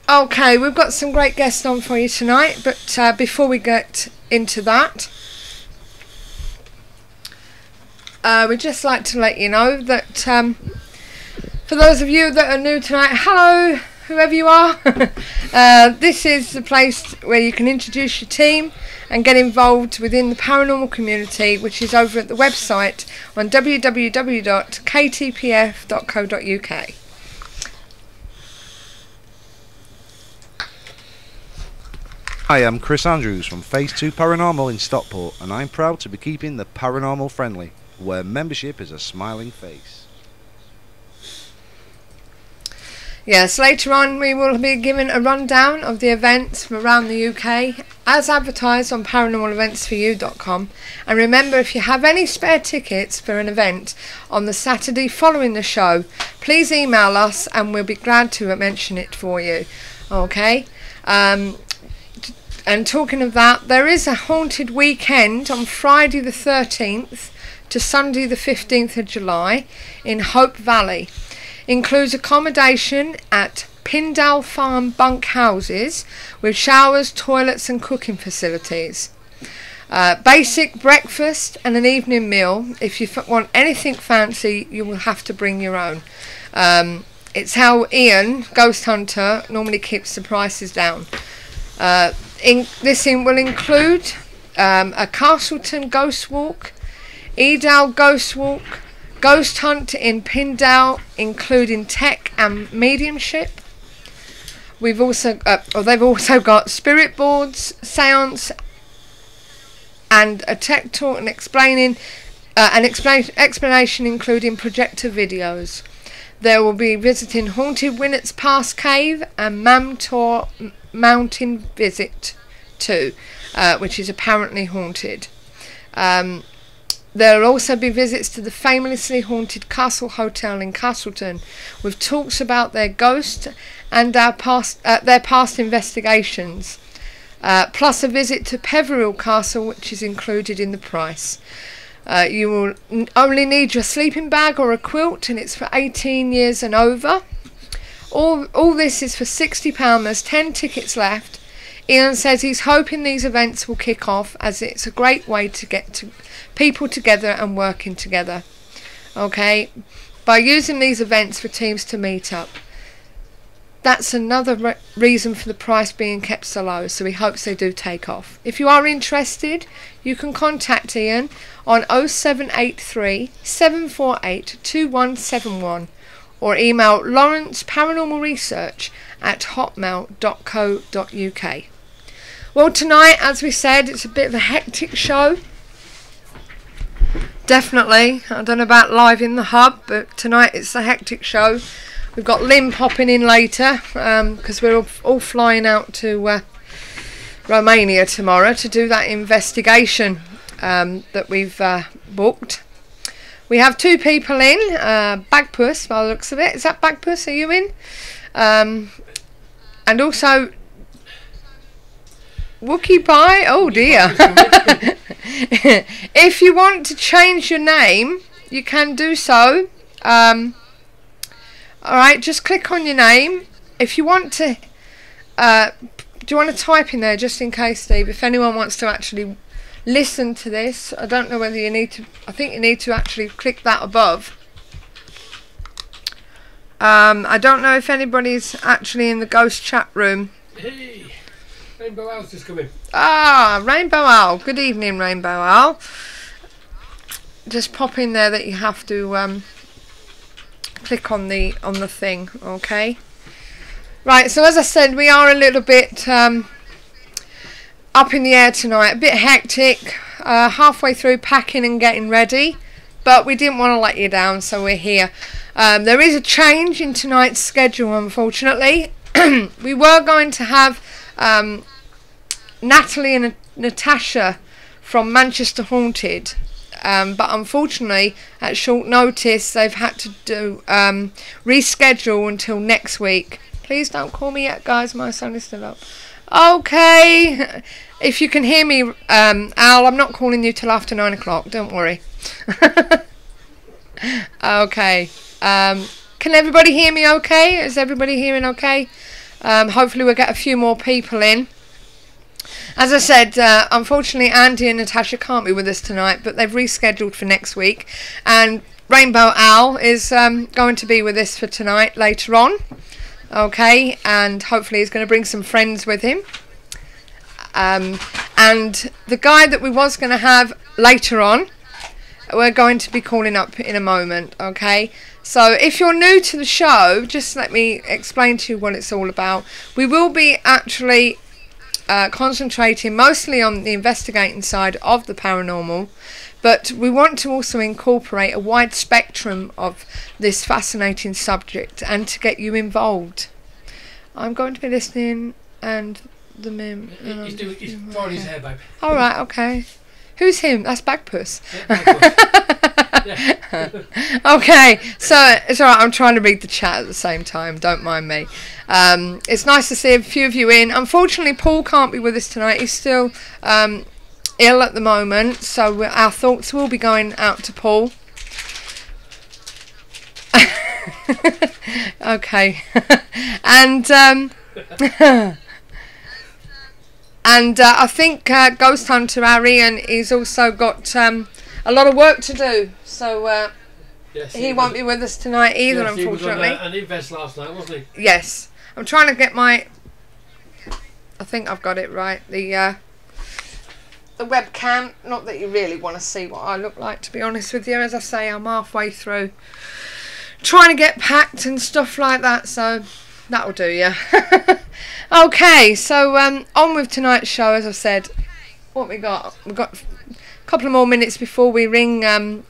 Okay, we've got some great guests on for you tonight, but before we get into that, we'd just like to let you know that for those of you that are new tonight, hello, whoever you are. This is the place where you can introduce your team and get involved within the paranormal community, which is over at the website on www.ktpf.co.uk. Hi, I'm Chris Andrews from Phase 2 Paranormal in Stockport, and I'm proud to be keeping the paranormal friendly, where membership is a smiling face. Yes, later on we will be giving a rundown of the events from around the UK as advertised on paranormaleventsforyou.com. And remember, if you have any spare tickets for an event on the Saturday following the show, please email us and we'll be glad to mention it for you. Okay? And talking of that, there is a haunted weekend on Friday the 13th to Sunday the 15th of July in Hope Valley. Includes accommodation at Pindale Farm bunk houses with showers, toilets and cooking facilities. Basic breakfast and an evening meal. If you want anything fancy, you will have to bring your own. It's how Ian, Ghost Hunter, normally keeps the prices down. This will include a Castleton Ghost Walk, Edale Ghost Walk, Ghost Hunt in Pindale, including tech and mediumship. We've also, they've also got spirit boards, seance, and a tech talk and explanation, including projector videos. There will be visiting Haunted Winnet's Pass Cave and Mamtor Mountain Visit 2, which is apparently haunted. There will also be visits to the famously haunted Castle Hotel in Castleton, with talks about their ghost and their past investigations, plus a visit to Peveril Castle, which is included in the price. You will only need your sleeping bag or a quilt, and it's for 18 years and over. All this is for £60. There's 10 tickets left. Ian says he's hoping these events will kick off, as it's a great way to get to people together and working together. Okay, by using these events for teams to meet up. That's another reason for the price being kept so low, so he hopes they do take off. If you are interested, you can contact Ian on 0783 748 2171 or email lawrenceparanormalresearch@hotmail.co.uk. Well, tonight, as we said, it's a bit of a hectic show. Definitely. I don't know about live in the hub, but tonight it's a hectic show. We've got Lynn popping in later because we're all flying out to Romania tomorrow to do that investigation that we've booked. We have two people in. Bagpuss, by the looks of it. Is that Bagpuss? Are you in? And also Wookie Pie. Oh dear. If you want to change your name, you can do so. Alright, just click on your name. If you want to, do you want to type in there just in case, Steve, if anyone wants to actually listen to this? I don't know whether you need to, I think you need to actually click that above. I don't know if anybody's actually in the ghost chat room. Hey, Rainbow Owl's just coming. Ah, Rainbow Owl. Good evening, Rainbow Owl. Just pop in there that you have to click on the thing, okay? Right, so as I said, we are a little bit up in the air tonight, a bit hectic, halfway through packing and getting ready, but we didn't want to let you down, so we're here. There is a change in tonight's schedule, unfortunately. We were going to have Natalie and Natasha from Manchester Haunted, but unfortunately at short notice they've had to do reschedule until next week. Please don't call me yet, guys, my son is still up. Okay, if you can hear me, Al, I'm not calling you till after 9 o'clock, don't worry. Okay, can everybody hear me okay? Is everybody hearing okay? Hopefully we'll get a few more people in. As I said, unfortunately Andy and Natasha can't be with us tonight, but they've rescheduled for next week, and Rainbow Owl is going to be with us for tonight later on. Okay, and hopefully he's going to bring some friends with him. And the guy that we was going to have later on, we're going to be calling up in a moment. Okay, so if you're new to the show, just let me explain to you what it's all about. We will be actually concentrating mostly on the investigating side of the paranormal, but we want to also incorporate a wide spectrum of this fascinating subject and to get you involved. I'm going to be listening, and the mim. He's drawing his hair, babe. All right, okay. Who's him? That's Bagpuss. Yeah. Okay, so it's alright, I'm trying to read the chat at the same time, don't mind me. It's nice to see a few of you in. Unfortunately, Paul can't be with us tonight. He's still ill at the moment, so our thoughts will be going out to Paul. Okay. And I think Ghost Hunter Harry, and he's also got a lot of work to do, so Yes, he won't be with us tonight either, yes, unfortunately. He was on an invest last night, wasn't he? Yes, I'm trying to get my. I think I've got it right. The webcam. Not that you really want to see what I look like, to be honest with you. As I say, I'm halfway through trying to get packed and stuff like that, so that'll do you. Okay, so on with tonight's show. As I said, what we got? We've got a couple of more minutes before we ring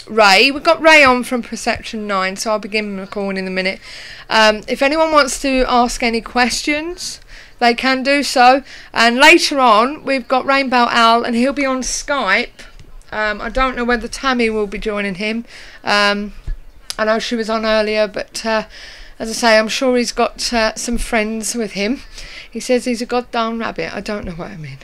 Ray. We've got Ray on from Perception 9, so I'll begin the call in a minute. If anyone wants to ask any questions, they can do so. And later on, we've got Rainbow Owl, and he'll be on Skype. I don't know whether Tammy will be joining him. I know she was on earlier, but as I say, I'm sure he's got some friends with him. He says he's a goddamn rabbit. I don't know what I mean.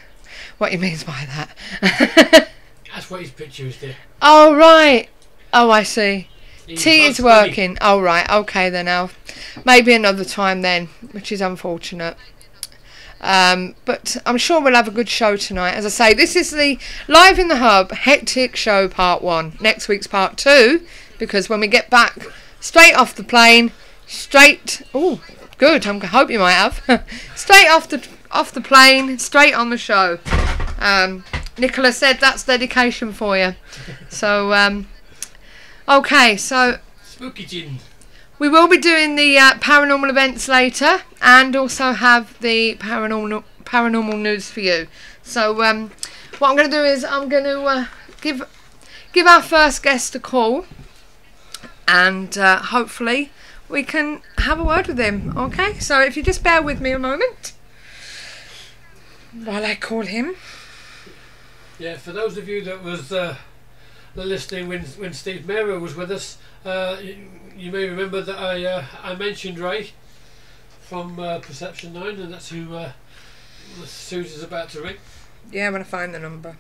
What he means by that. That's what his picture is there. Oh, right. Oh, I see. He's T is funny. working. Oh, right. Okay, then I'll... Maybe another time then, which is unfortunate. But I'm sure we'll have a good show tonight. As I say, this is the Live in the Hub Hectic Show Part 1. Next week's Part 2, because when we get back straight off the plane, straight... Oh, good. I hope you might have. Straight off the plane, straight on the show. Nicola said that's dedication for you. So, okay, so... Spooky gin. We will be doing the paranormal events later, and also have the paranormal news for you. So what I'm going to do is I'm going to give our first guest a call, and hopefully we can have a word with him. Okay, so if you just bear with me a moment while I call him. Yeah, for those of you that was listening when Steve Mero was with us, you may remember that I mentioned Ray from Perception 9, and that's who Susie's about to ring. Yeah, when I find the number.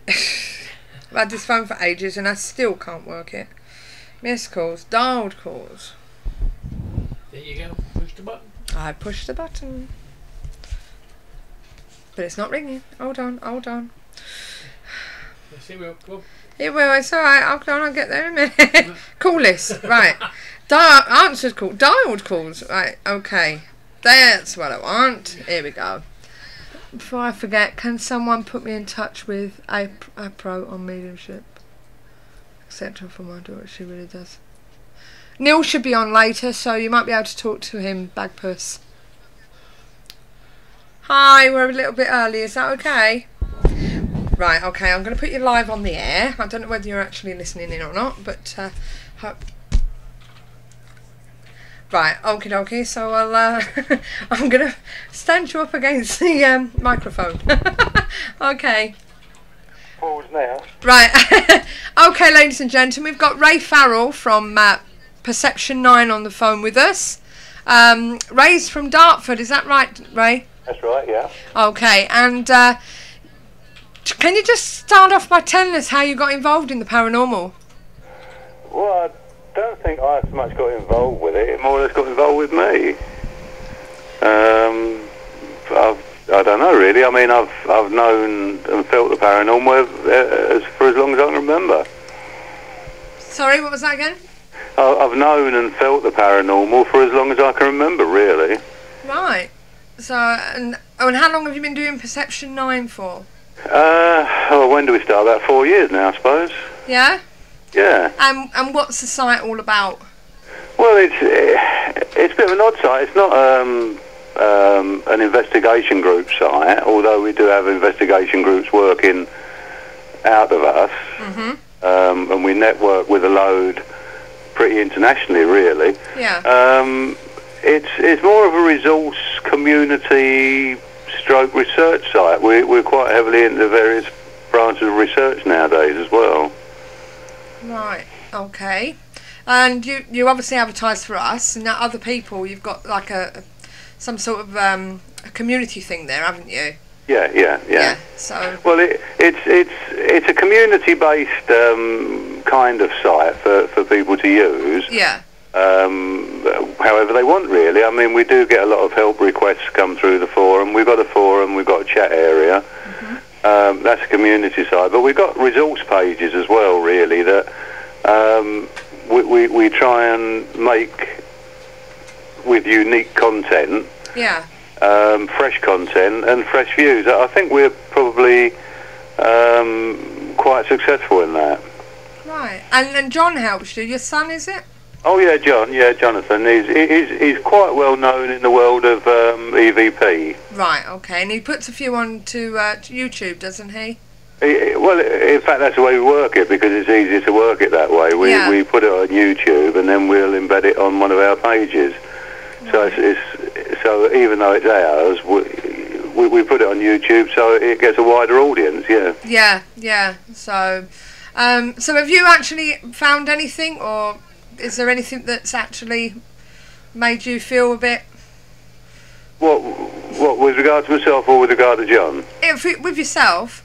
I've had this phone for ages and I still can't work it. Missed calls, dialed calls. There you go, push the button. I pushed the button. But it's not ringing. Hold on, hold on. Yes, it will. Come on. It will, it's alright, I'll get there in a minute. Call list, right. Answered call, dialed calls, right, okay. That's what I want. Here we go. Before I forget, can someone put me in touch with a pro on mediumship? Etc. for my daughter, she really does. Neil should be on later, so you might be able to talk to him, Bagpuss. Hi, we're a little bit early, is that okay? Right, okay, I'm going to put you live on the air. I don't know whether you're actually listening in or not, but right, okie dokie, so I'll I'm going to stand you up against the microphone. Okay. Pause now. Right, okay, ladies and gentlemen, we've got Ray Farrell from Perception 9 on the phone with us. Ray's from Dartford, is that right, Ray? That's right, yeah. Okay, and can you just start off by telling us how you got involved in the paranormal? Well, I don't think I so much got involved with it. It more or less got involved with me. I don't know really. I mean, I've known and felt the paranormal for as long as I can remember. Sorry, what was that again? I've known and felt the paranormal for as long as I can remember, really. Right. So, and how long have you been doing Perception 9 for? When do we start? About 4 years now, I suppose. Yeah? Yeah. And what's the site all about? Well, it's a bit of an odd site. It's not an investigation group site, although we do have investigation groups working out of us. Mm-hmm. And we network with a load pretty internationally, really. Yeah. It's more of a resource community stroke research site. We're quite heavily into various branches of research nowadays as well. Right, okay. And you obviously advertise for us and other people. You've got like some sort of a community thing there, haven't you? Yeah. So. Well, it's a community-based kind of site for people to use. Yeah. However they want, really. I mean, we do get a lot of help requests come through the forum. We've got a forum, we've got a chat area. Mm-hmm. That's a community side, but we've got resource pages as well, really, that we try and make with unique content. Yeah. Fresh content and fresh views. I think we're probably quite successful in that. Right. And John helps you. Your son, is it? Oh yeah, John. Yeah, Jonathan. He's quite well known in the world of EVP. Right. Okay. And he puts a few on to YouTube, doesn't he? Well, in fact, that's the way we work it, because it's easier to work it that way. We put it on YouTube and then we'll embed it on one of our pages. Right. So even though it's ours, we put it on YouTube so it gets a wider audience. Yeah. Yeah. So have you actually found anything, or is there anything that's actually made you feel a bit? What with regard to myself or with regard to John? With yourself.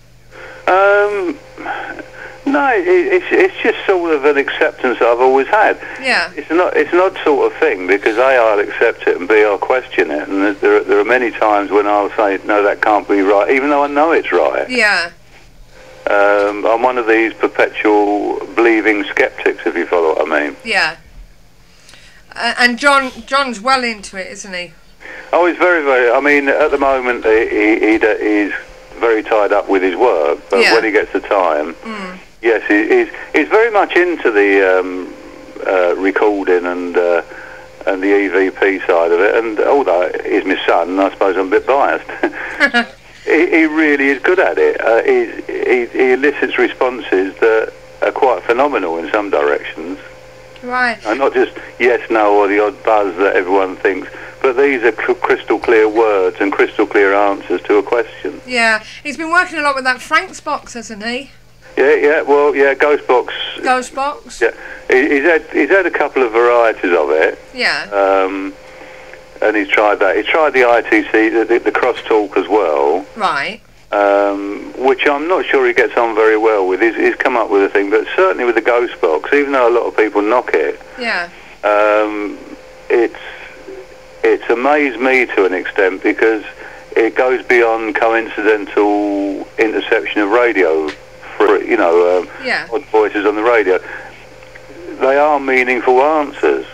No, it's just sort of an acceptance I've always had. Yeah. It's an odd sort of thing, because A, I'll accept it, and B, I'll question it. And there are many times when I'll say, no, that can't be right, even though I know it's right. Yeah. I'm one of these perpetual believing skeptics, if you follow what I mean. Yeah. And John's well into it, isn't he? Oh, he's very, very. I mean, at the moment he's very tied up with his work, but when he gets the time, yes, he's very much into the recording and the EVP side of it. And although he's my son, I suppose I'm a bit biased. he really is good at it. He elicits responses that are quite phenomenal in some directions. Right. And not just yes, no, or the odd buzz that everyone thinks, but these are crystal clear words and crystal clear answers to a question. Yeah, he's been working a lot with that Frank's box, hasn't he? Yeah. Well, yeah, Ghost Box. Ghost Box. Yeah, he's had a couple of varieties of it. Yeah. And he's tried that. He's tried the ITC, the crosstalk as well. Right. Which I'm not sure he gets on very well with. He's come up with a thing, but certainly with the Ghost Box, even though a lot of people knock it. Yeah. It's amazed me to an extent, because it goes beyond coincidental interception of radio, odd voices on the radio. They are meaningful answers.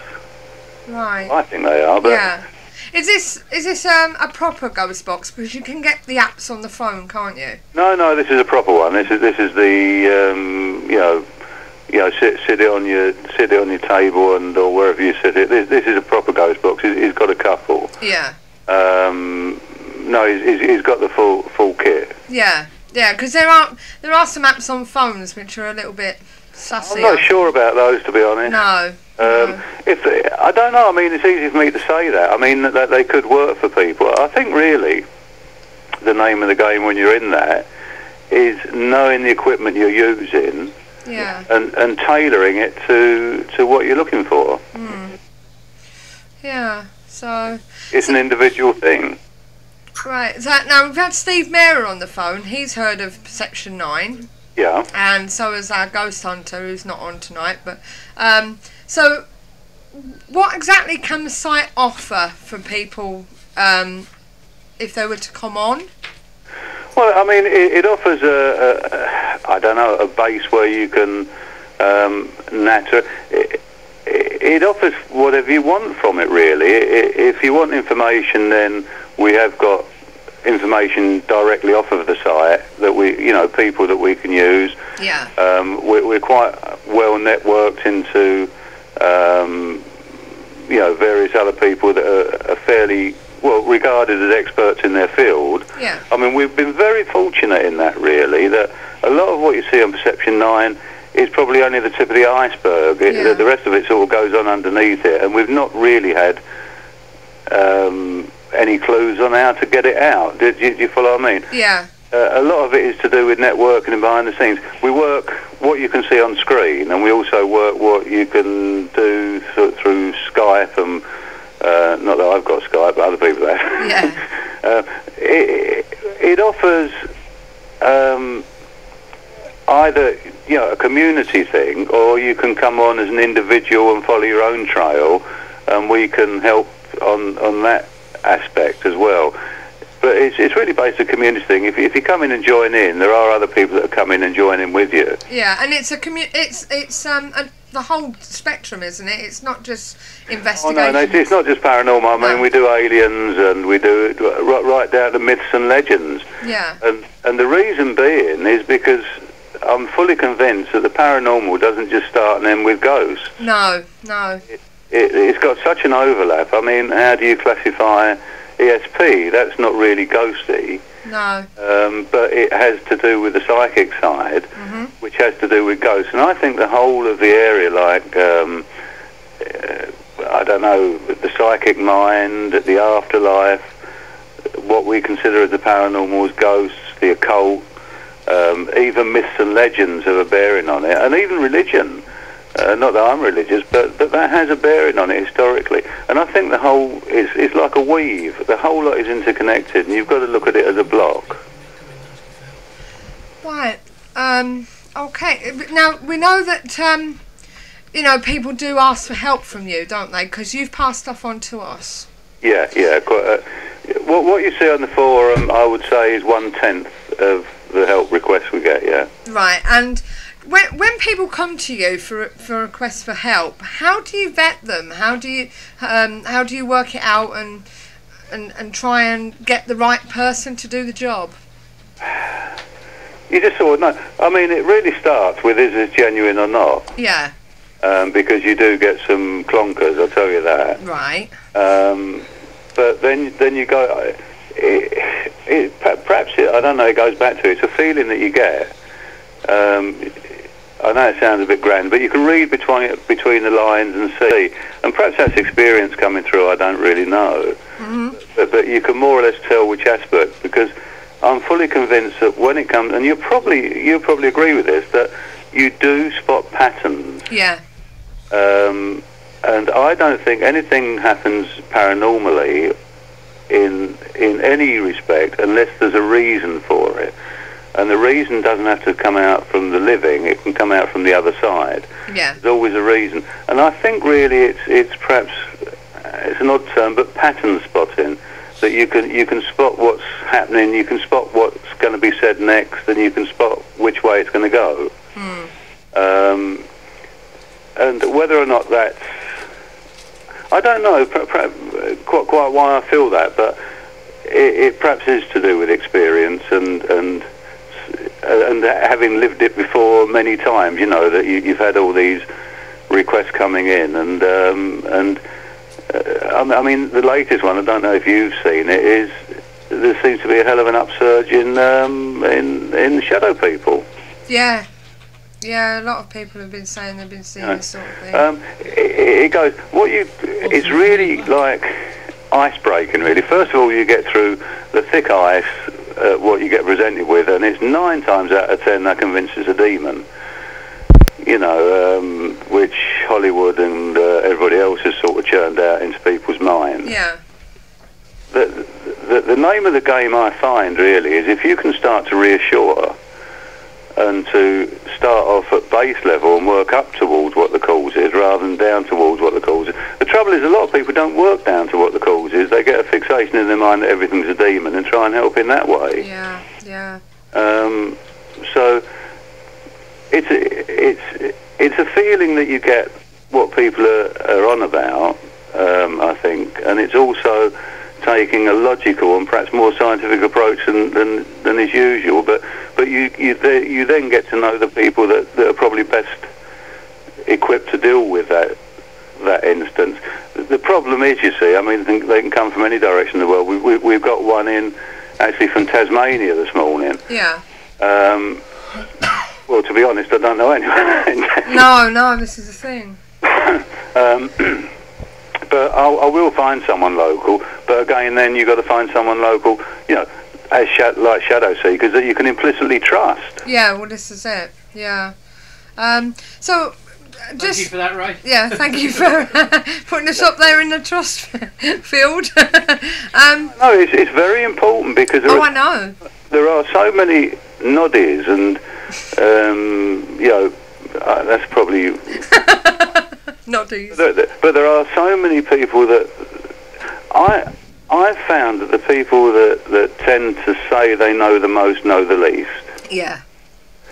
Right. I think they are. But yeah. Is this a proper Ghost Box? Because you can get the apps on the phone, can't you? No, this is a proper one. This is the sit it on your table or wherever you sit it. This is a proper Ghost Box. He's got a couple. Yeah. No, he's got the full kit. Yeah, because there are some apps on phones which are a little bit sussy. I'm not sure about those, to be honest. No. I don't know. I mean, it's easy for me to say that. I mean, that they could work for people. I think really the name of the game when you're in that is knowing the equipment you're using. Yeah. And tailoring it to what you're looking for. Yeah. So it's an individual thing. Right. Now we've had Steve Mehrer on the phone. He's heard of Perception 9. Yeah. And so is our ghost hunter, who's not on tonight. But so, what exactly can the site offer for people if they were to come on? Well, I mean, it offers a base where you can it offers whatever you want from it, really. If you want information, then we have got information directly off of the site that people that we can use. Yeah. We're quite well networked into, various other people that are fairly well regarded as experts in their field. Yeah. I mean, we've been very fortunate in that, really, that a lot of what you see on Perception 9 is probably only the tip of the iceberg. The rest of it sort of goes on underneath it, and we've not really had any clues on how to get it out. Do you follow what I mean? Yeah. A lot of it is to do with networking and behind the scenes. We work what you can see on screen, and we also work what you can do through Skype and not that I've got Skype, but other people have. Yeah. It offers either a community thing, or you can come on as an individual and follow your own trail, and we can help on that aspect as well. But it's really based on a community thing. If you come in and join in, there are other people that come in and join in with you. Yeah, and it's the whole spectrum, isn't it? It's not just investigations. Oh, no, it's not just paranormal. I mean, we do aliens, and we do right down to myths and legends. Yeah. And the reason being is because I'm fully convinced that the paranormal doesn't just start and end with ghosts. No. It's got such an overlap. I mean, how do you classify ESP? That's not really ghosty. No. But it has to do with the psychic side, which has to do with ghosts. And I think the whole of the area, like, the psychic mind, the afterlife, what we consider as the paranormal as ghosts, the occult, even myths and legends have a bearing on it, and even religion. Not that I'm religious, but that has a bearing on it historically. And I think the whole is like a weave. The whole lot is interconnected, and you've got to look at it as a block. Right. Okay. Now, we know that, people do ask for help from you, don't they? Because you've passed stuff on to us. Yeah. What you see on the forum, I would say, is 1/10 of the help requests we get, yeah. Right. And when people come to you for requests for help, how do you vet them? How do you work it out and try and get the right person to do the job? You just sort of know. I mean, it really starts with, is this genuine or not? Yeah. Because you do get some clonkers, I'll tell you that. Right. But then you go. Perhaps I don't know. It goes back to it's a feeling that you get. I know it sounds a bit grand, but you can read between the lines and see. And perhaps that's experience coming through. I don't really know. But you can more or less tell which aspect, because I'm fully convinced that when it comes, and you'll probably agree with this, that you do spot patterns. Yeah. And I don't think anything happens paranormally in any respect unless there's a reason for it. And the reason doesn't have to come out from the living; it can come out from the other side. Yeah. There's always a reason, and I think really it's perhaps it's an odd term, but pattern spotting. That you can spot what's happening, you can spot what's going to be said next, and you can spot which way it's going to go. And whether or not that's, I don't know, quite why I feel that, but it perhaps is to do with experience and having lived it before many times. You know that you've had all these requests coming in, and I mean the latest one. I don't know if you've seen it. Is there seems to be a hell of an upsurge in shadow people. Yeah. Yeah, a lot of people have been saying they've been seeing this sort of thing. It goes. It's really like ice breaking. Really, first of all, you get through the thick ice. What you get presented with, and it's 9 times out of 10 that convinces a demon. You know, which Hollywood and everybody else has sort of churned out into people's minds. Yeah. The name of the game, I find, really, is if you can start to reassure and to start off at base level and work up towards what the cause is rather than down towards what the cause is. The trouble is a lot of people don't work down to what the cause is. They get a fixation interpretation in their mind that everything's a demon and try and help in that way. Yeah, yeah. So it's a feeling that you get what people are on about, I think, and it's also taking a logical and perhaps more scientific approach than is usual. But you then get to know the people that are probably best equipped to deal with that instance. The problem is, you see, I mean, they can come from any direction in the world. We've got one in actually from Tasmania this morning. Yeah. Well, to be honest, I don't know anyone. No, this is the thing. But I will find someone local. But again, then you've got to find someone local, you know, as like shadow seekers that you can implicitly trust. Yeah, well, this is it. Yeah. So. Thank you for that, Ray. Yeah, thank you for putting us up there in the trust field. No, it's very important because I know. There are so many noddies and, you know, that's probably... Noddies. But there are so many people that... I've found that the people that tend to say they know the most know the least. Yeah.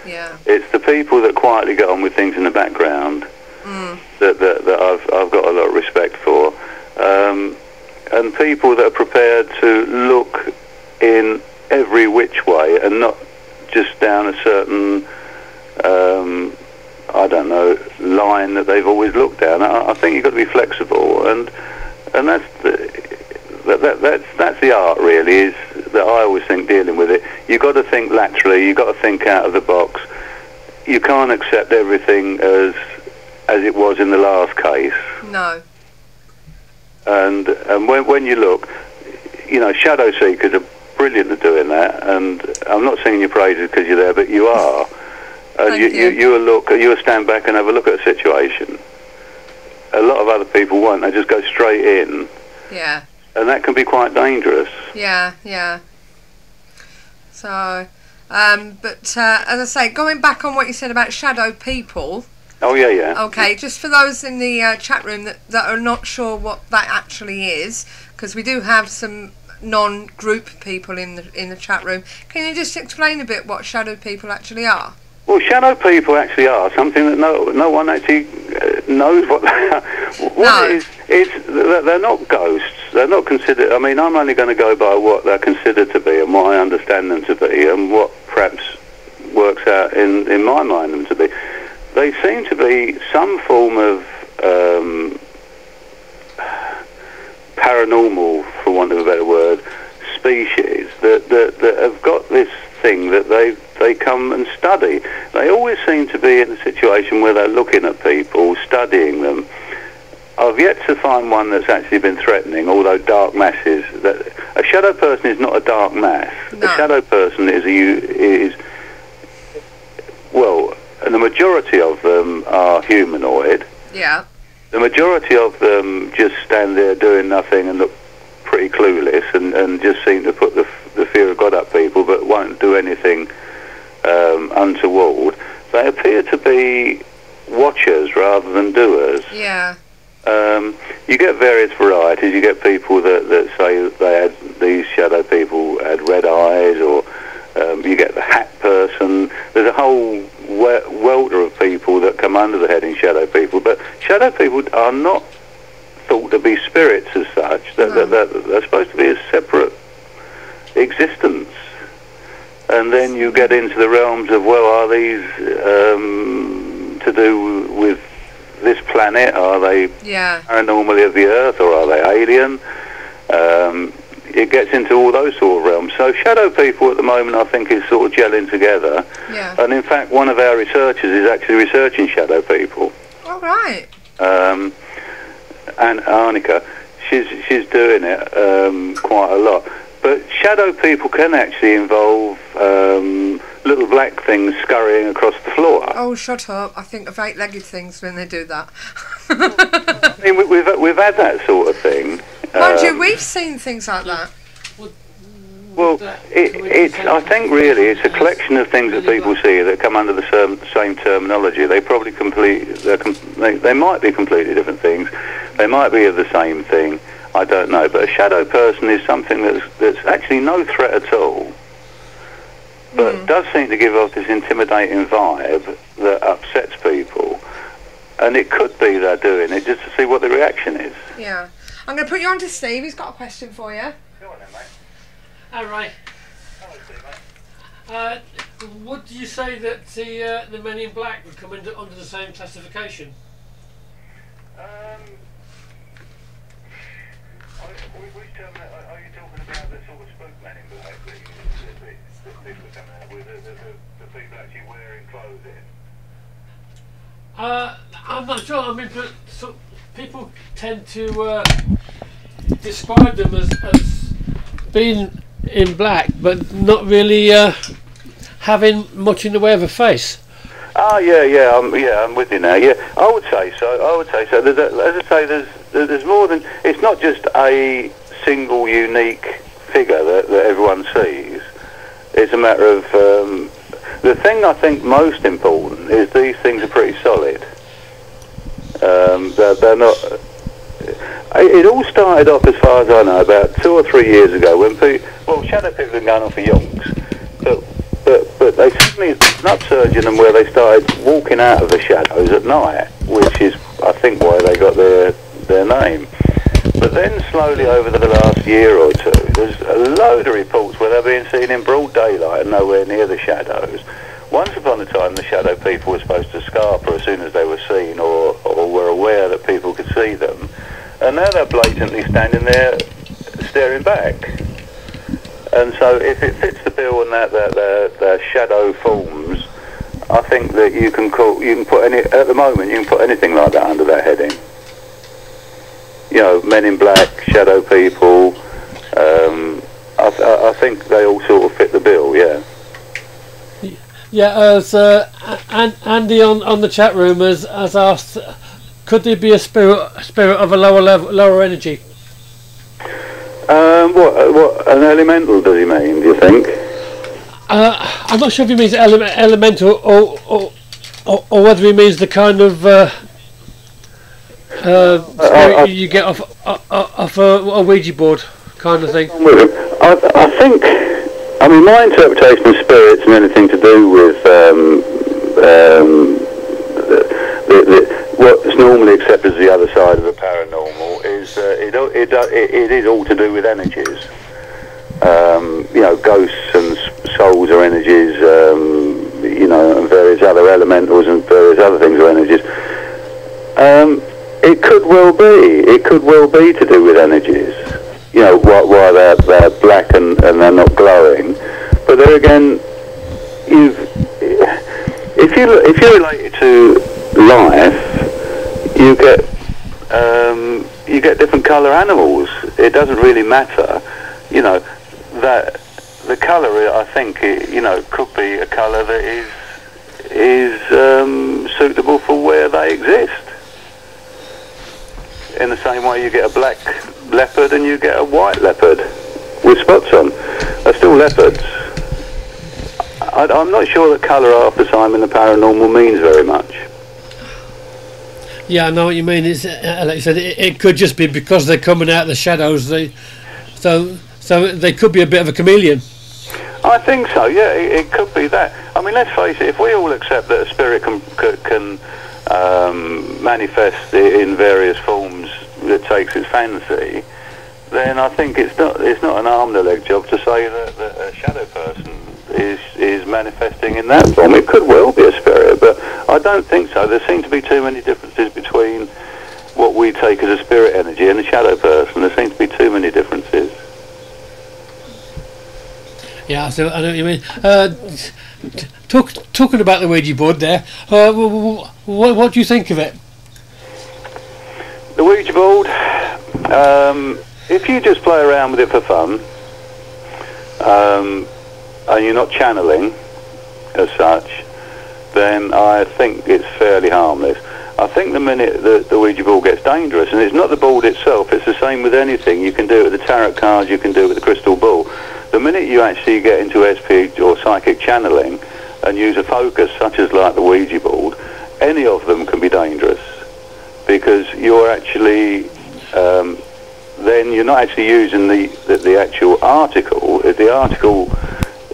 Yeah. It's the people that quietly get on with things in the background that I've got a lot of respect for, and people that are prepared to look in every which way and not just down a certain I don't know, line that they've always looked down. I think you've got to be flexible, and that's the art, really, is that I always think dealing with it. You've got to think laterally, you've got to think out of the box. You can't accept everything as it was in the last case. No. And when you look, you know, shadow seekers are brilliant at doing that, and I'm not singing your praises because you're there, but you are. And you'll stand back and have a look at a situation. A lot of other people won't. They just go straight in. Yeah. And that can be quite dangerous. Yeah, yeah. So, but as I say, going back on what you said about shadow people. Oh, yeah, yeah. Okay, just for those in the chat room that are not sure what that actually is, because we do have some non-group people in the chat room. Can you just explain a bit what shadow people actually are? Well, shadow people actually are something that no one actually knows what they are. They're not ghosts. They're not considered. I mean, I'm only going to go by what they're considered to be and what I understand them to be and what perhaps works out in my mind them to be. They seem to be some form of paranormal, for want of a better word, species that have got this thing that they come and study. They always seem to be in a situation where they're looking at people, studying them. I've yet to find one that's actually been threatening, although dark masses. A shadow person is not a dark mass. No. A shadow person is well, and the majority of them are humanoid. Yeah. The majority of them just stand there doing nothing and look pretty clueless and just seem to put the fear of God up people, but won't do anything untoward. They appear to be watchers rather than doers. Yeah. You get various varieties. You get people that say they had, these shadow people had red eyes, or you get the hat person. There's a whole welter of people that come under the heading shadow people, but shadow people are not thought to be spirits as such. They're supposed to be a separate existence. And then you get into the realms of, well, are these to do with this planet? Are they paranormally of the Earth, or are they alien? It gets into all those sort of realms. So shadow people at the moment, I think, is sort of gelling together. Yeah. And in fact, one of our researchers is actually researching shadow people. All right. And Arnica, she's doing it quite a lot. But shadow people can actually involve little black things scurrying across the floor. Oh, shut up. I think of eight-legged things when they do that. I mean, we've had that sort of thing. Mind you, we've seen things like that. Well, I think really it's a collection of things that people see that come under the same terminology. They probably they might be completely different things. They might be of the same thing. I don't know. But a shadow person is something that's actually no threat at all, but does seem to give off this intimidating vibe that upsets people. And it could be they're doing it just to see what the reaction is. Yeah. I'm going to put you on to Steve. He's got a question for you. Go on then, mate. All right. Hello, Steve, mate. Would you say that the Men in Black would come under the same classification? Which term are you talking about? The sort of spook Men in Black that people are coming out with, the people actually wearing clothing? I'm not sure. I mean, but people tend to describe them as being in black, but not really having much in the way of a face. Oh yeah, I'm with you now. Yeah, I would say so. There's as I say, there's more than, it's not just a single unique figure that everyone sees. It's a matter of the thing I think most important is these things are pretty solid. They're not. It all started off, as far as I know, about 2 or 3 years ago when shadow people have been going on for yonks, but they suddenly did an upsurge in them where they started walking out of the shadows at night, which is, I think, why they got their name. But then slowly over the last year or two, there's a load of reports where they're being seen in broad daylight and nowhere near the shadows. Once upon a time, the shadow people were supposed to scarper as soon as they were seen, or were aware that people could see them. And now they're blatantly standing there staring back. And so if it fits the bill and that their shadow forms, I think that you can put at the moment you can put anything like that under that heading. You know, Men in Black, shadow people. I think they all sort of fit the bill. Yeah. Yeah, as Andy on the chat room has asked, could there be a spirit of a lower energy? What an elemental does he mean? Do you think? I'm not sure if he means elemental or whether he means the kind of spirit you get off a Ouija board kind of thing. I think. I mean, my interpretation of spirits and anything to do with what's normally accepted as the other side of the paranormal is it is all to do with energies. You know, ghosts and souls are energies. You know, and various other elementals and various other things are energies. It could well be. It could well be to do with energies. You know, why they're black and they're not glowing. But there again, if you relate it to life, you get different colour animals. It doesn't really matter, you know, that the colour, I think, could be a colour that is suitable for where they exist. In the same way you get a black leopard and you get a white leopard with spots on. They're still leopards. I'm not sure that colour half the time in the paranormal means very much. Yeah, I know what you mean. It's like you said, it could just be because they're coming out of the shadows. So they could be a bit of a chameleon. I think so. Yeah, it could be that. I mean, let's face it. If we all accept that a spirit can manifest in various forms that takes its fancy, then I think it's not an arm and a leg job to say that a shadow person is manifesting in that form. It could well be a spirit, but I don't think so. There seem to be too many differences between what we take as a spirit energy and a shadow person. There seem to be too many differences. Yeah, so I know what you mean. Talking about the Ouija board there, what do you think of it? The Ouija board, if you just play around with it for fun, and you're not channeling as such, then I think it's fairly harmless. I think the minute that the Ouija board gets dangerous, and it's not the board itself, it's the same with anything. You can do it with the tarot cards, you can do it with the crystal ball. The minute you actually get into SP or psychic channeling and use a focus such as like the Ouija board, any of them can be dangerous, because you're actually then you're not actually using the actual article. The article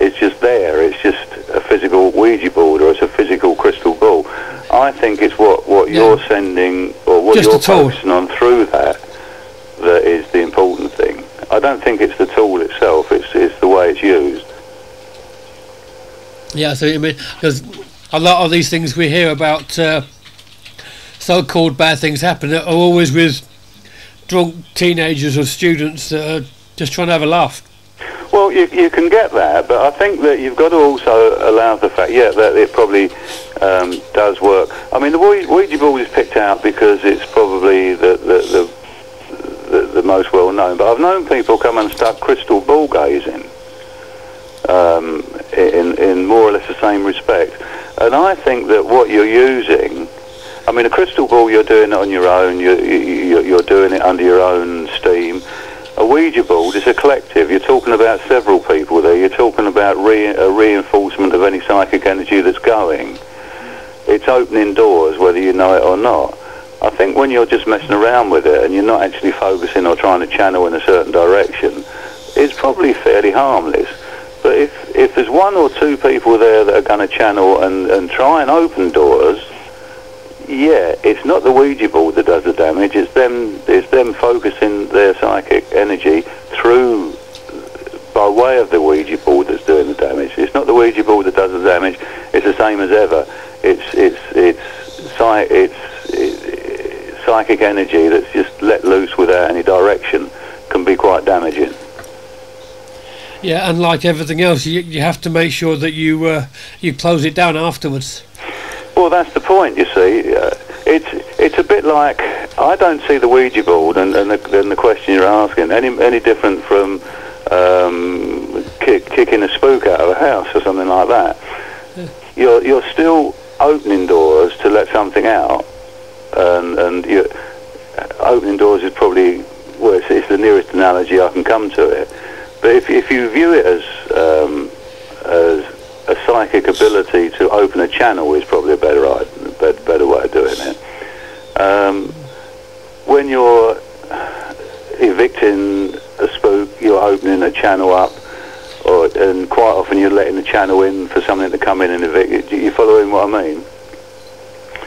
is just there. It's just a physical Ouija board, or it's a physical crystal ball. I think it's what you're sending, or what you're focusing on through that is the important thing. I don't think it's the tool itself. It's the way it's used. Yeah, so I mean, because a lot of these things we hear about, so-called bad things happen, are always with drunk teenagers or students that are just trying to have a laugh. Well, you can get that, but I think that you've got to also allow the fact, that it probably does work. I mean, the Ouija board is picked out because it's probably the most well known. But I've known people come and start crystal ball gazing in more or less the same respect. And I think that what you're using, I mean, a crystal ball, you're doing it on your own. You're doing it under your own steam. A Ouija board is a collective. You're talking about several people there. You're talking about a reinforcement of any psychic energy that's going. It's opening doors, whether you know it or not. I think when you're just messing around with it and you're not actually focusing or trying to channel in a certain direction, it's probably fairly harmless. But if there's one or two people there that are going to channel and try and open doors, it's not the Ouija board that does the damage. It's them focusing their psychic energy through, by way of the Ouija board, that's doing the damage. It's not the Ouija board that does the damage. It's the same as ever. It's psychic energy that's just let loose without any direction can be quite damaging. Yeah, and like everything else, you have to make sure that you close it down afterwards. Well, that's the point, you see. It's a bit like, I don't see the Ouija board and the question you're asking any different from kicking a spook out of a house or something like that. Yeah. You're still opening doors to let something out, and opening doors is probably, well, it's the nearest analogy I can come to it. But if you view it as a psychic ability to open a channel, is probably a better way of doing it. When you're evicting a spook, you're opening a channel up, and quite often you're letting the channel in for something to come in and evict. You following what I mean?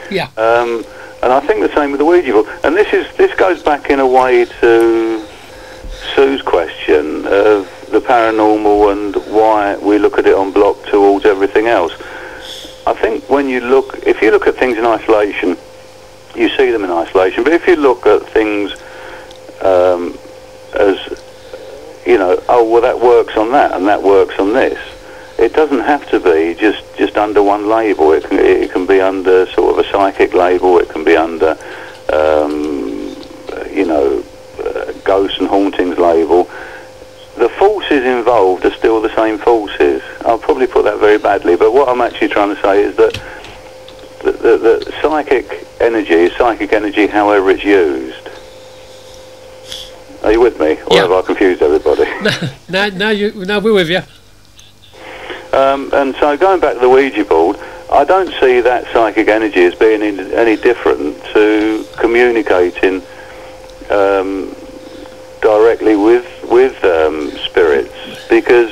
Yeah. And I think the same with the Ouija board. And this goes back in a way to Sue's question of the paranormal and why we look at it en bloc towards everything else. I think if you look at things in isolation, you see them in isolation. But if you look at things as, that works on that and that works on this, it doesn't have to be just under one label. It can be under sort of a psychic label. It can be under, ghosts and hauntings label. The forces involved are still the same forces. I'll probably put that very badly, but what I'm actually trying to say is that the psychic energy, however it's used. Are you with me, or have I confused everybody? No, we're with you. And so going back to the Ouija board, I don't see that psychic energy as being any different to communicating directly with spirits, because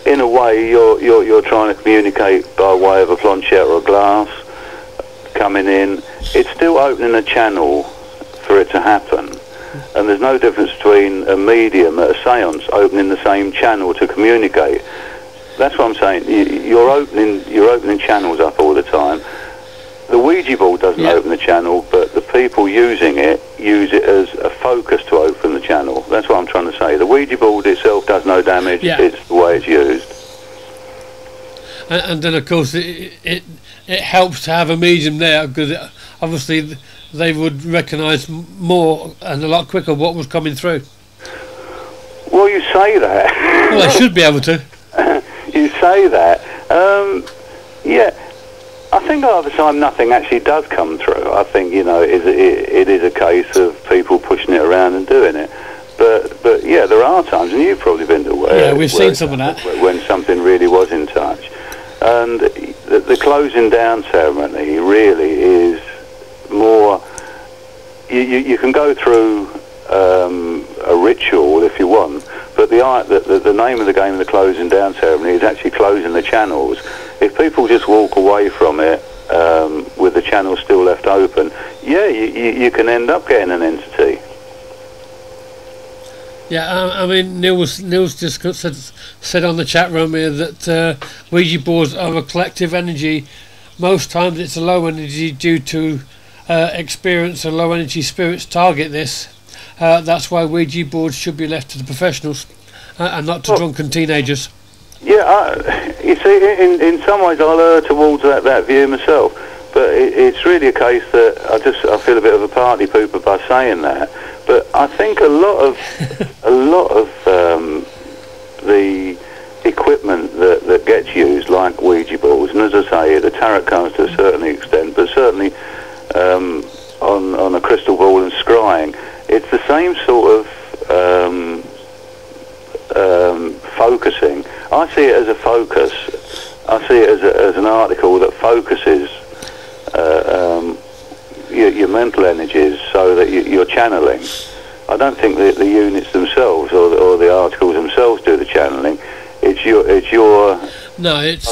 in a way you're trying to communicate by way of a planchette or a glass coming in. It's still opening a channel for it to happen, and there's no difference between a medium at a séance opening the same channel to communicate. That's what I'm saying. You're opening channels up all the time. The Ouija board doesn't open the channel, but the people using it use it as a focus to open the channel. That's what I'm trying to say. The Ouija board itself does no damage. Yeah. It's the way it's used. And then, of course, it helps to have a medium there, because obviously they would recognise more and a lot quicker what was coming through. Well, you say that. Well, they should be able to. You say that. I think a lot of the time nothing actually does come through. I think, it is a case of people pushing it around and doing it. But yeah, there are times, and you've probably been to where... Yeah, we've seen some of that. When something really was in touch. And the closing down ceremony really is more... You can go through a ritual, if you want, but the name of the game in the closing down ceremony is actually closing the channels. If people just walk away from it with the channels still left open, yeah, you can end up getting an entity. Yeah, I mean, Neil's just said on the chat room here that Ouija boards are a collective energy. Most times it's a low energy due to experience and low energy spirits target this. That's why Ouija boards should be left to the professionals and not to drunken teenagers. Yeah, you see, in some ways I'll err towards that view myself, but it's really a case that I feel a bit of a party pooper by saying that. But I think a lot of the equipment that gets used, like Ouija boards, and as I say, the tarot cards to a certain extent, but certainly on a crystal ball and scrying, it's the same sort of focusing. I see it as a focus. I see it as an article that focuses your mental energies so that you're channeling. I don't think that the units themselves or the articles themselves do the channeling. It's your. No, it's.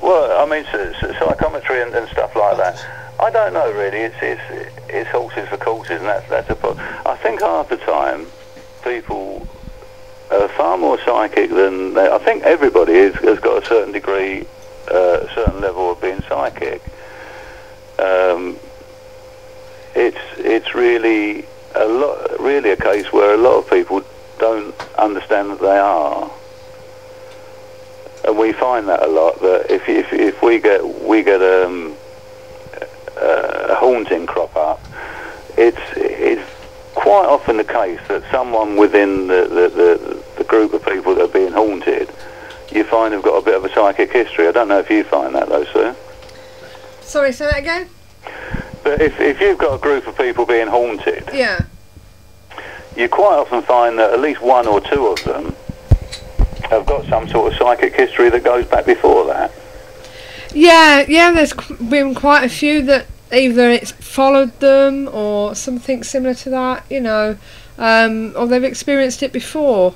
Well, I mean, psychometry and stuff like that. I don't know really. It's horses for courses, and that's a problem. I think half the time people are far more psychic than I think everybody has got a certain degree, a certain level of being psychic. It's really a case where a lot of people don't understand that they are. And we find that a lot, that if we get a haunting crop up, it's quite often the case that someone within the group of people that are being haunted, you find have got a bit of a psychic history. I don't know if you find that though, sir. Sorry, say that again? But if you've got a group of people being haunted, yeah, you quite often find that at least one or two of them have got some sort of psychic history that goes back before that. Yeah, there's been quite a few that either it's followed them or something similar to that, or they've experienced it before.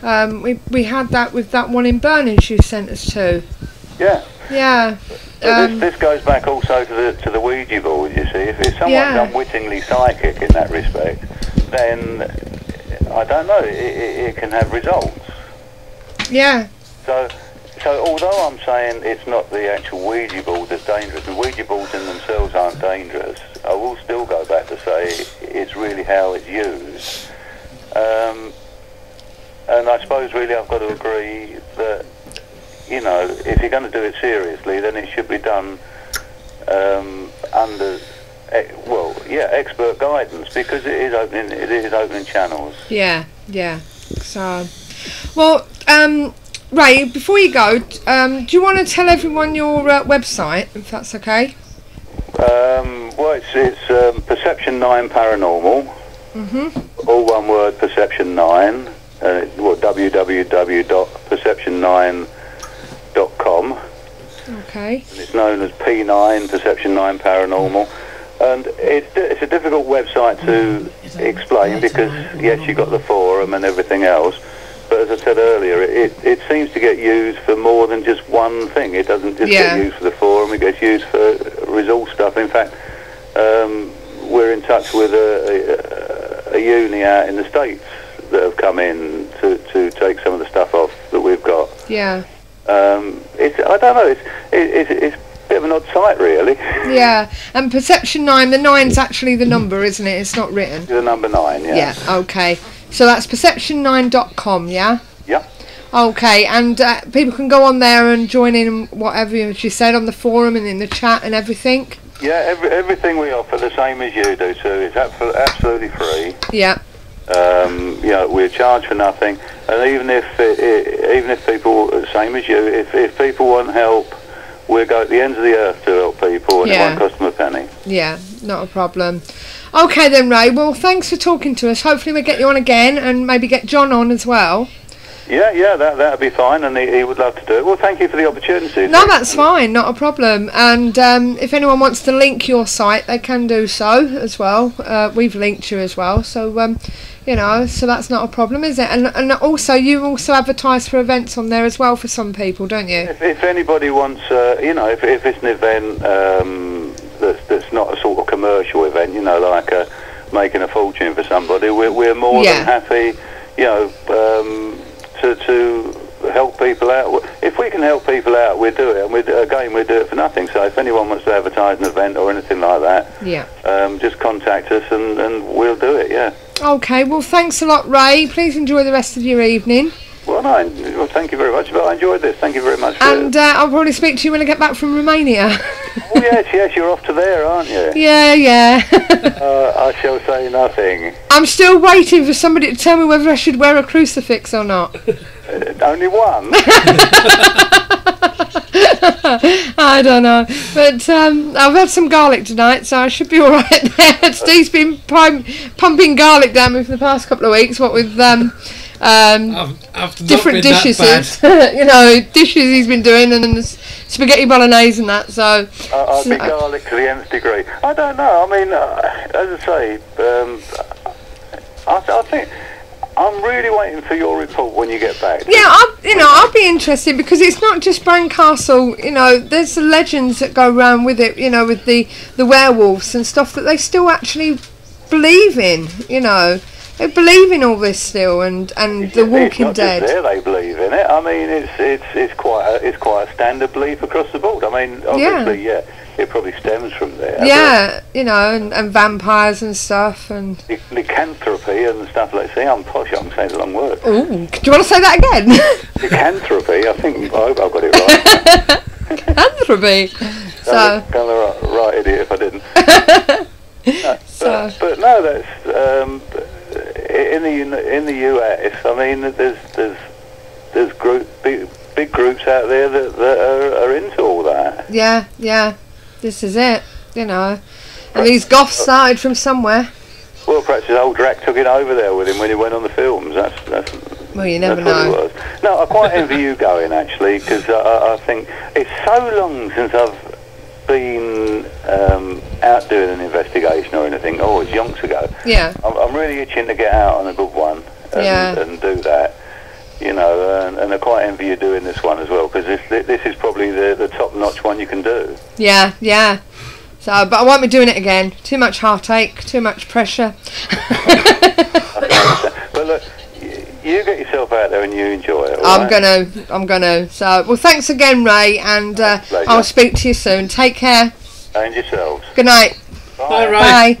We had that with that one in Burnage you sent us to. Yeah. Yeah. This goes back also to the Ouija board, you see. If someone's unwittingly psychic in that respect, then, I don't know, it can have results. Yeah. So although I'm saying it's not the actual Ouija board that's dangerous, the Ouija boards in themselves aren't dangerous, I will still go back to say it's really how it's used. And I suppose really I've got to agree that, if you're going to do it seriously, then it should be done under, expert guidance, because it is opening channels. Yeah. So, well, Ray, before you go, do you want to tell everyone your website, if that's okay? Well, it's Perception 9 Paranormal. All one word, Perception 9. www.perception9.com. Okay. And it's known as P9 Perception 9 Paranormal. And it's a difficult website to explain because yes, you got the forum and everything else. But as I said earlier, it seems to get used for more than just one thing. It doesn't just get used for the forum, it gets used for resource stuff. In fact, we're in touch with a uni out in the States that have come in to take some of the stuff off that we've got. Yeah. I don't know, it's a bit of an odd site, really. Yeah, and Perception 9, the 9's actually the number, isn't it? It's not written. The number 9, yeah. Yeah, okay. So that's perception9.com, yeah? Yeah. Okay, and people can go on there and join in whatever you said on the forum and in the chat and everything? Yeah, everything we offer the same as you do, Sue. It's absolutely free. Yeah. You know, we charge for nothing, and even if people, same as you, if people want help, we'll go at the ends of the earth to help people, and it won't cost them a penny. Yeah, not a problem. Okay then, Ray. Well, thanks for talking to us. Hopefully we'll get you on again, and maybe get John on as well. Yeah, that'd be fine, and he would love to do it. Well, thank you for the opportunity. No, that's fine, not a problem. And if anyone wants to link your site, they can do so as well. We've linked you as well, so you know, so that's not a problem, is it? And also, you also advertise for events on there as well for some people, don't you? If anybody wants, you know, if it's an event that's not a sort of commercial event, you know, like making a fortune for somebody, we're more than happy, you know, to help people out. If we can help people out, we'll do it, and we'll do it for nothing. So if anyone wants to advertise an event or anything like that, just contact us and we'll do it. Yeah. Okay. Well, thanks a lot, Ray. Please enjoy the rest of your evening. Well, thank you very much. But I enjoyed this. Thank you very much. And I'll probably speak to you when I get back from Romania. Oh yes, you're off to there, aren't you? Yeah. I shall say nothing. I'm still waiting for somebody to tell me whether I should wear a crucifix or not. Only one? I don't know, but I've had some garlic tonight, so I should be alright there. Steve's been pumping garlic down me for the past couple of weeks, what with different dishes, you know, dishes he's been doing, and spaghetti bolognese and that. So I've been garlic to the nth degree. I don't know. I mean, as I say, I think I'm really waiting for your report when you get back. Yeah, I'll be interested, because it's not just Castle. You know, there's the legends that go around with it. You know, with the werewolves and stuff that they still actually believe in. You know. They believe in all this still, and the Walking Dead. Just there they believe in it. I mean, it's quite a standard belief across the board. I mean, obviously, it probably stems from there. Yeah, you know, and vampires and stuff, and lycanthropy and stuff. Let's see, I'm posh. I'm saying the wrong word. Ooh, do you want to say that again? Lycanthropy. I hope I've got it right. Lycanthropy. So I'm the right idiot if I didn't. But no, that's. In the US, I mean, there's big groups out there that are into all that. Yeah, this is it, you know. And these goths started from somewhere. Well, perhaps his old Drac took it over there with him when he went on the films. That's well, you never know. What it was. No, I quite envy you going, actually, because I think it's so long since I've been out doing an investigation or anything. Oh, it's yonks ago. Yeah. I'm really itching to get out on a good one and do that. You know, and I quite envy you doing this one as well, because this is probably the top-notch one you can do. Yeah. So, but I won't be doing it again. Too much heartache, too much pressure. But look, you get yourself out there and you enjoy it. I'm gonna. So, well, thanks again, Ray, and I'll speak to you soon. Take care. And yourselves. Good night. Bye, Ray. Bye.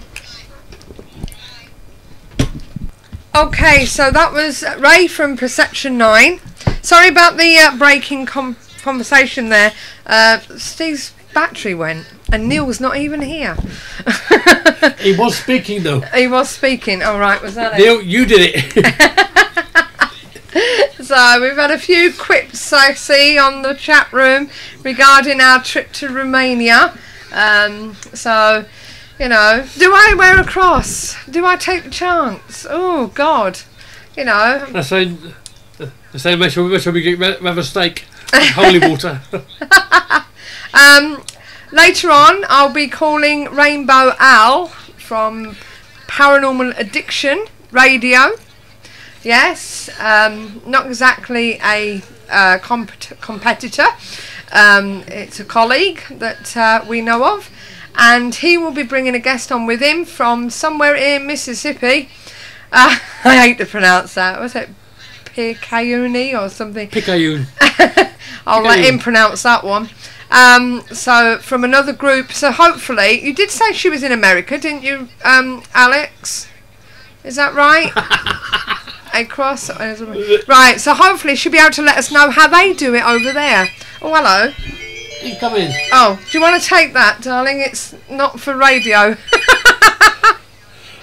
Okay, so that was Ray from Perception 9. Sorry about the breaking conversation there. Steve's battery went, and Neil's not even here. He was speaking, though. He was speaking. All right, was that Neil, you did it. So we've had a few quips, I see, on the chat room regarding our trip to Romania. So, you know, do I wear a cross? Do I take the chance? Oh, God. You know. I say make sure we have a steak. Holy water. Later on, I'll be calling Rainbow Al from Paranormal Addiction Radio. Yes, not exactly a competitor. It's a colleague that we know of, and he will be bringing a guest on with him from somewhere in Mississippi. I hate to pronounce that. Was it Picayune or something? Picayune. I'll let him pronounce that one. So from another group. So hopefully, you did say she was in America, didn't you, Alex? Is that right? Across. Right. So hopefully she'll be able to let us know how they do it over there. Oh, hello. You come in. Oh, do you want to take that, darling? It's not for radio.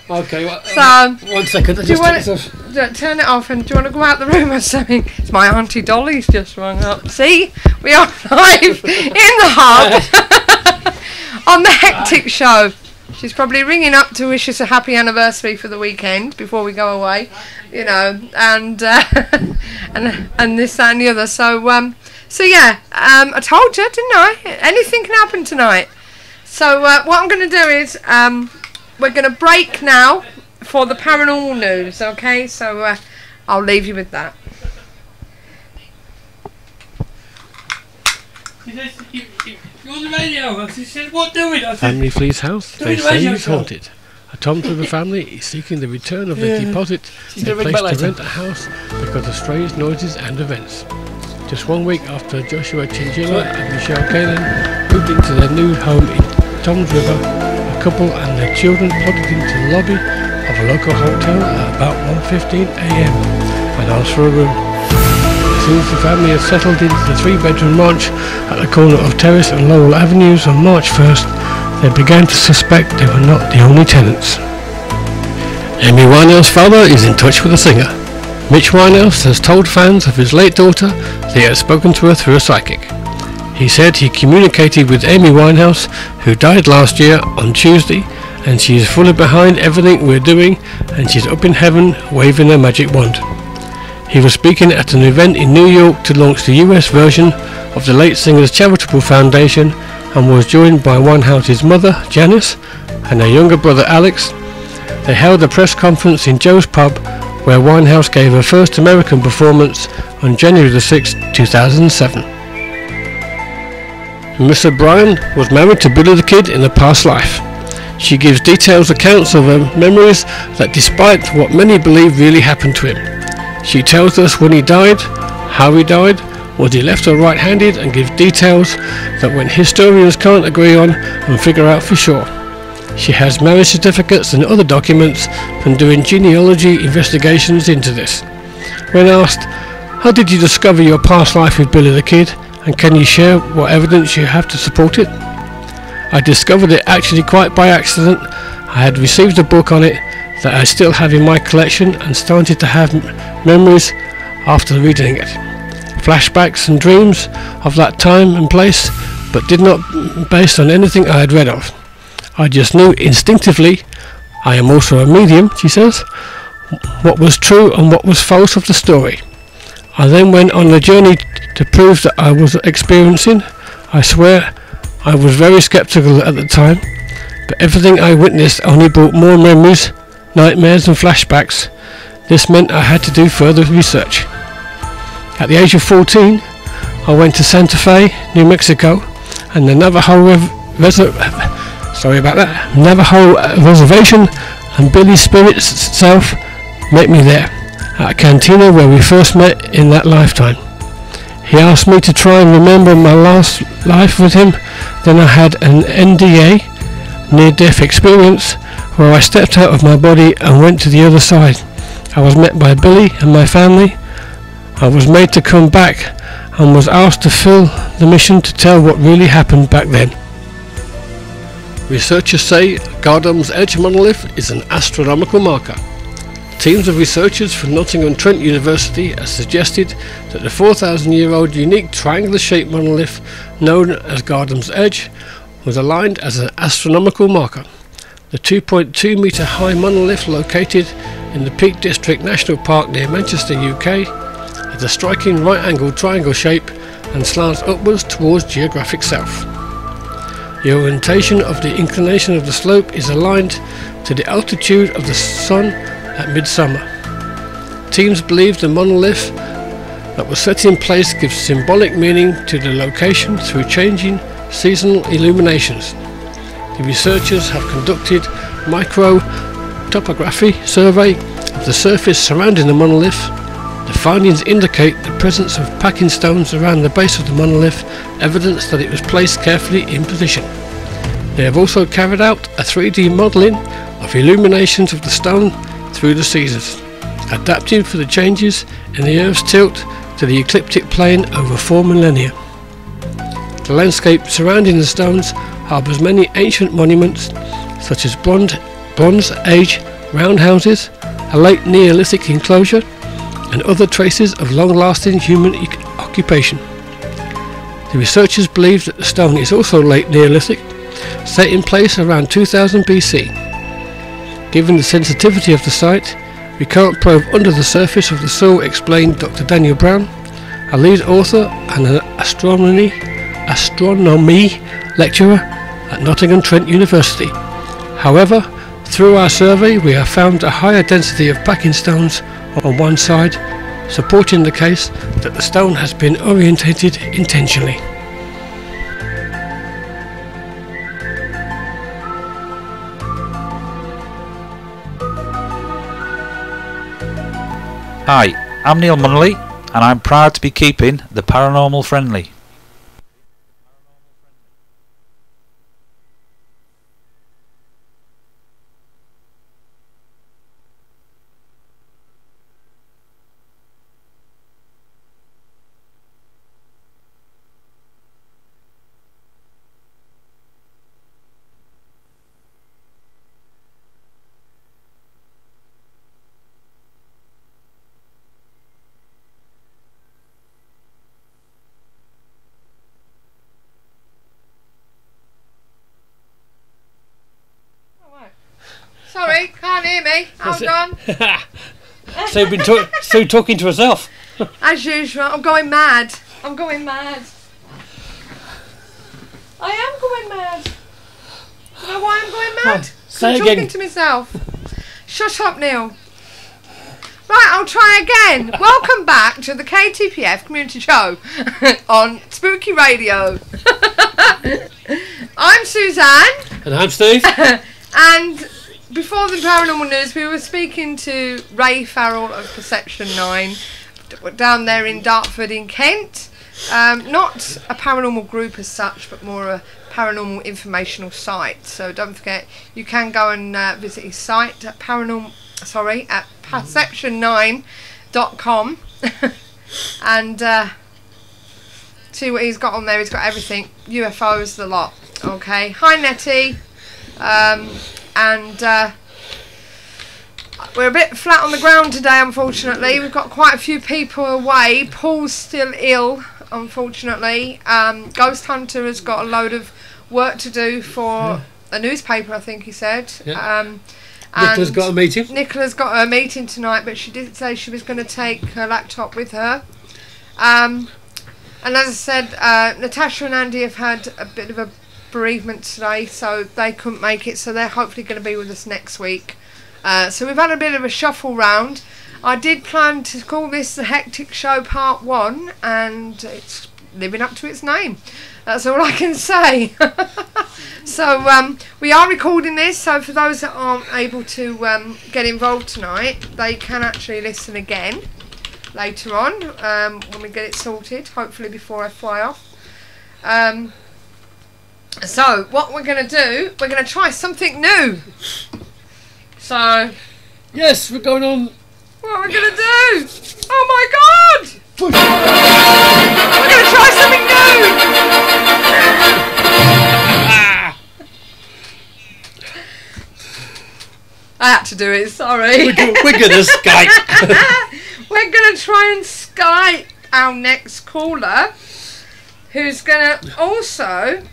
Okay, so, 1 second. Do you want to turn it off, and do you want to go out the room or something? It's my Auntie Dolly's just rung up. See? We are live in the hub on the Hectic Show. She's probably ringing up to wish us a happy anniversary for the weekend before we go away, you know, and and this, that and the other. So yeah, I told you, didn't I? Anything can happen tonight. So what I'm going to do is we're going to break now for the paranormal news, okay? So I'll leave you with that. You're on the radio. She said, what doing? I said, family flees house. They say he's haunted. A Tom to the family is seeking the return of the deposit they placed to rent a house because of strange noises and events. Just 1 week after Joshua Chingilla and Michelle Kaelin moved into their new home in Toms River, a couple and their children plodded into the lobby of a local hotel at about 1:15 a.m. and asked for a room. As soon as the family had settled into the 3-bedroom ranch at the corner of Terrace and Lowell Avenues on March 1st, they began to suspect they were not the only tenants. Amy Winehouse's father is in touch with the singer. Mitch Winehouse has told fans of his late daughter that he had spoken to her through a psychic. He said he communicated with Amy Winehouse, who died last year on Tuesday, and she is fully behind everything we're doing, and she's up in heaven waving a magic wand. He was speaking at an event in New York to launch the US version of the late singer's charitable foundation, and was joined by Winehouse's mother, Janice, and her younger brother, Alex. They held a press conference in Joe's Pub, where Winehouse gave her first American performance on January the 6th, 2007. Miss O'Brien was married to Billy the Kid in a past life. She gives detailed accounts of her memories that, despite what many believe really happened to him. She tells us when he died, how he died, was he left or right-handed, and gives details that when historians can't agree on and figure out for sure. She has marriage certificates and other documents from doing genealogy investigations into this. When asked, how did you discover your past life with Billy the Kid, and can you share what evidence you have to support it? I discovered it actually quite by accident. I had received a book on it that I still have in my collection and started to have memories after reading it. Flashbacks and dreams of that time and place, but did not based on anything I had read of. I just knew instinctively, I am also a medium, she says, what was true and what was false of the story. I then went on a journey to prove that I was experiencing. I swear I was very skeptical at the time, but everything I witnessed only brought more memories, nightmares and flashbacks. This meant I had to do further research. At the age of 14, I went to Santa Fe, New Mexico, and the Navajo Reservation, and Billy's spirit self met me there, at a cantina where we first met in that lifetime. He asked me to try and remember my last life with him. Then I had an NDA, near-death experience, where I stepped out of my body and went to the other side. I was met by Billy and my family. I was made to come back and was asked to fill the mission to tell what really happened back then. Researchers say Gardam's Edge monolith is an astronomical marker. Teams of researchers from Nottingham-Trent University have suggested that the 4,000-year-old unique triangular-shaped monolith known as Gardam's Edge was aligned as an astronomical marker. The 2.2-metre high monolith located in the Peak District National Park near Manchester, UK, has a striking right-angled triangle shape and slants upwards towards geographic south. The orientation of the inclination of the slope is aligned to the altitude of the sun at midsummer. Teams believe the monolith that was set in place gives symbolic meaning to the location through changing seasonal illuminations. The researchers have conducted micro-topography survey of the surface surrounding the monolith. The findings indicate the presence of packing stones around the base of the monolith, evidence that it was placed carefully in position. They have also carried out a 3D modelling of illuminations of the stone through the seasons, adapted for the changes in the Earth's tilt to the ecliptic plane over 4 millennia. The landscape surrounding the stones harbours many ancient monuments such as Bronze Age roundhouses, a late Neolithic enclosure, and other traces of long-lasting human occupation. The researchers believe that the stone is also late Neolithic, set in place around 2000 BC. Given the sensitivity of the site, we can't probe under the surface of the soil, explained Dr. Daniel Brown, a lead author and an astronomy lecturer at Nottingham-Trent University. However, through our survey we have found a higher density of packing stones on one side, supporting the case that the stone has been orientated intentionally. Hi, I'm Neil Munnelly, and I'm proud to be keeping the paranormal friendly. Sorry, can't hear me. Hold on. So you've been talking to herself. As usual, I'm going mad. I'm going mad. I am going mad. You know why I'm going mad? Say I'm again. talking to myself. Shut up, Neil. Right, I'll try again. Welcome back to the KTPF Community Show on Spooky Radio. I'm Suzanne. And I'm Steve. And before the paranormal news, we were speaking to Ray Farrell of Perception 9 down there in Dartford in Kent. Not a paranormal group as such, but more a paranormal informational site. So don't forget, you can go and visit his site at perception9.com and see what he's got on there. He's got everything, UFOs, the lot. Okay, hi Nettie. And we're a bit flat on the ground today, unfortunately. We've got quite a few people away. Paul's still ill, unfortunately. Ghost Hunter has got a load of work to do for a newspaper, I think he said. Yeah. Nicola's got a meeting. Nicola's got her meeting tonight, but she did say she was going to take her laptop with her. And as I said, Natasha and Andy have had a bit of a bereavement today, so they couldn't make it, so they're hopefully going to be with us next week. So we've had a bit of a shuffle round. I did plan to call this the Hectic Show Part 1, and it's living up to its name. That's all I can say. So we are recording this, so for those that aren't able to get involved tonight, they can actually listen again later on when we get it sorted, hopefully before I fly off. So what we're going to do, we're going to try something new. So Yes, we're going on. what are we going to do? Oh my god! We're going to try something new. I had to do it, sorry. We're going to Skype. We're going to try and Skype our next caller, who's going to also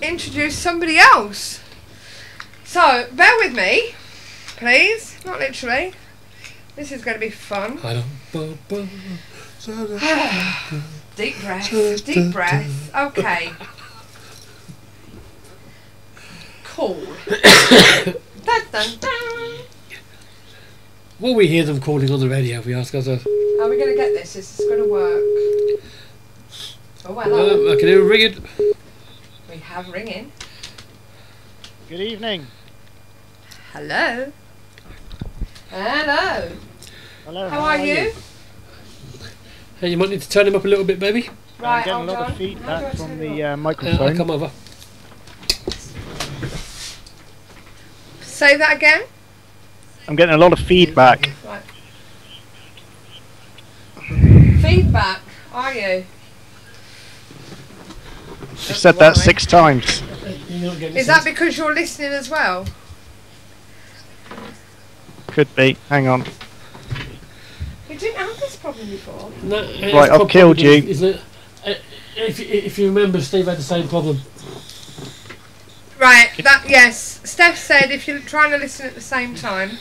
introduce somebody else. So bear with me, please. Not literally. This is going to be fun. Deep breath. Deep breath. Okay. Cool. Dun, dun, dun. Will we hear them calling on the radio if we ask ourselves? Are we going to get this? Is this going to work? Oh, hello. I can hear a ringing. We have ringing. Good evening. Hello. Hello. Hello. How are you? Hey, you might need to turn him up a little bit, baby. Right, I'm getting a hold lot on. of feedback How do I from turn the it up? I'll microphone. come over. Say that again. I'm getting a lot of feedback. Right. feedback, are you? She said that 6 times. Is that because you're listening as well? Could be. Hang on. You didn't have this problem before. No, Right, I've killed you. Isn't it? If you remember, Steve had the same problem. Right, yes. Steph said if you're trying to listen at the same time,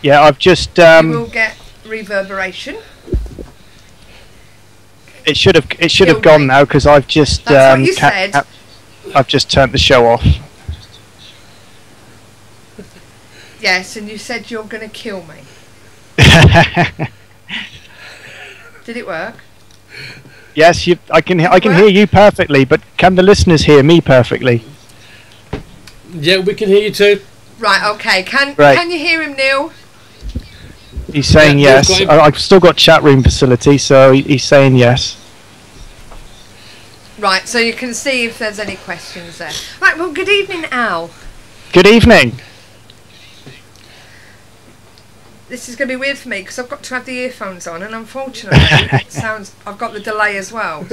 Yeah, I've just. you will get reverberation. It should have Killed gone me. now because I've just. That's what you said. I've just turned the show off. Yes, and you said you're going to kill me. Did it work? Yes, I can hear you perfectly, but can the listeners hear me perfectly? Yeah, we can hear you too. Right, okay. Can you hear him, Neil? He's saying Yeah, yes. Neil's I've still got chat room facility, so he's saying yes. Right, so you can see if there's any questions there. Right, well, good evening, Al. Good evening. This is going to be weird for me because I've got to have the earphones on, and unfortunately, I've got the delay as well.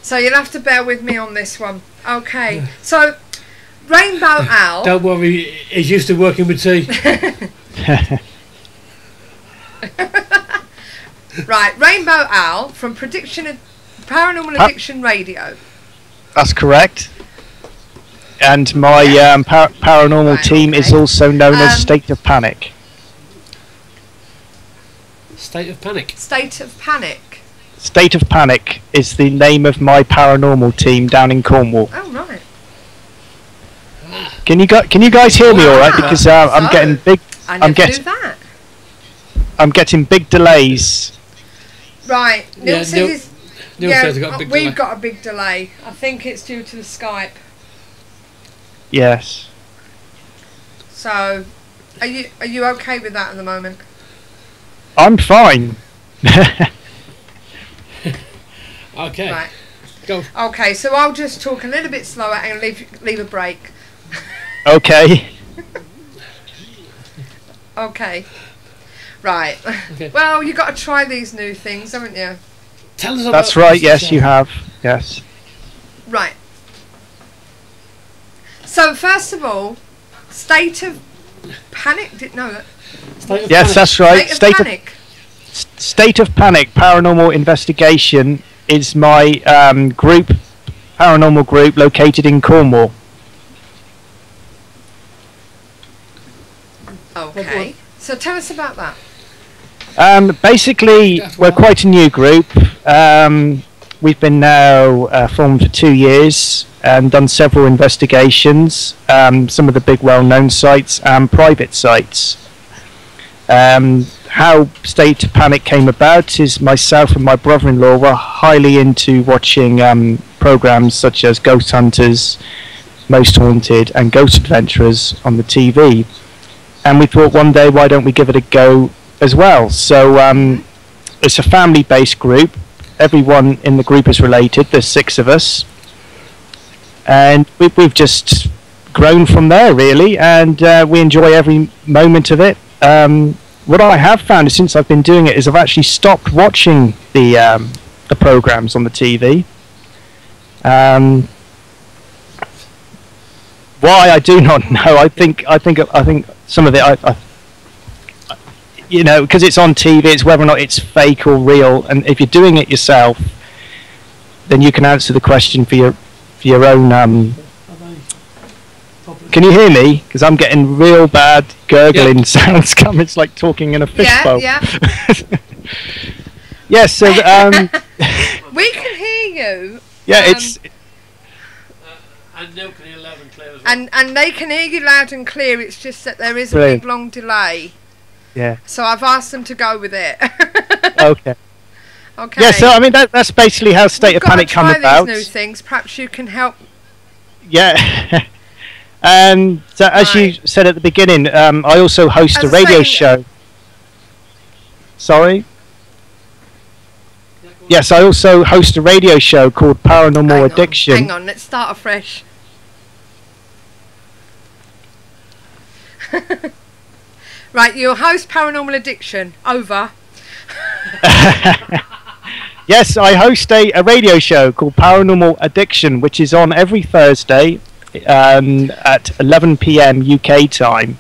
So you'll have to bear with me on this one. Okay, so Rainbow Al. Don't worry, he's used to working with tea. Right, Rainbow Al from Paranormal Addiction Radio. That's correct. And my paranormal team is also known as State of Panic. State of Panic. State of Panic. State of Panic is the name of my paranormal team down in Cornwall. Oh right. Can you guys hear me all right? Because I'm getting big. I never knew that. I'm getting big delays. Right. Neil says he's got a big delay. We've got a big delay. I think it's due to the Skype. Yes. So, are you okay with that at the moment? I'm fine. Okay. Right. Go. Okay, so I'll just talk a little bit slower and leave a break. Okay. Okay. Right. Okay. Well, you've got to try these new things, haven't you? Tell us about That's right. this Yes, show. you have. Yes. Right. So first of all, State of Panic. Didn't know that. State of Yes, Panic. that's right. State of Panic. State of Panic Paranormal Investigation is my paranormal group located in Cornwall. Okay. So tell us about that. Basically, we're quite a new group. We've been now formed for 2 years and done several investigations, some of the big well-known sites and private sites. How State of Panic came about is myself and my brother-in-law were highly into watching programs such as Ghost Hunters, Most Haunted and Ghost Adventurers on the TV. And we thought one day, why don't we give it a go as well? So it's a family-based group. Everyone in the group is related. There's 6 of us. And we've just grown from there, really, and we enjoy every moment of it. What I have found is since I've been doing it is I've actually stopped watching the programs on the TV. Why, I do not know. I think some of it, because it's on TV, it's whether or not it's fake or real. And if you're doing it yourself, then you can answer the question for your own. Can you hear me? Because I'm getting real bad gurgling sounds coming. It's like talking in a fishbowl. Yeah. Yes. So We can hear you. yeah, it's. And Neil can hear loud and clear as well. And they can hear you loud and clear. It's just that there is a Brilliant. big long delay. Yeah. So I've asked them to go with it. Okay. Okay. Yeah. So I mean that's basically how State of Panic come about. These new things. Perhaps you can help. Yeah. And as you said at the beginning, I also host a radio show. Sorry? Yes, I also host a radio show called Paranormal Addiction. Hang on, let's start afresh. Right, you'll host Paranormal Addiction. Over. Yes, I host a radio show called Paranormal Addiction, which is on every Thursday at 11 p.m. UK time.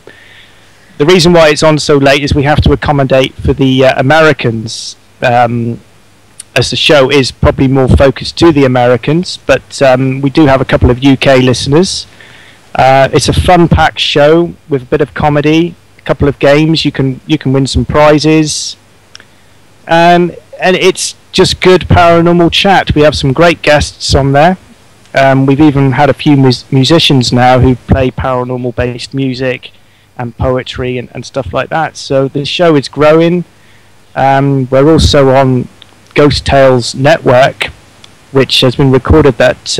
The reason why it's on so late is we have to accommodate for the Americans, as the show is probably more focused to the Americans, but we do have a couple of UK listeners. It's a fun-packed show with a bit of comedy, a couple of games. You can win some prizes, and it's just good paranormal chat. We have some great guests on there. We've even had a few musicians now who play paranormal-based music and poetry and stuff like that. So the show is growing. We're also on Ghost Tales Network, which has been recorded that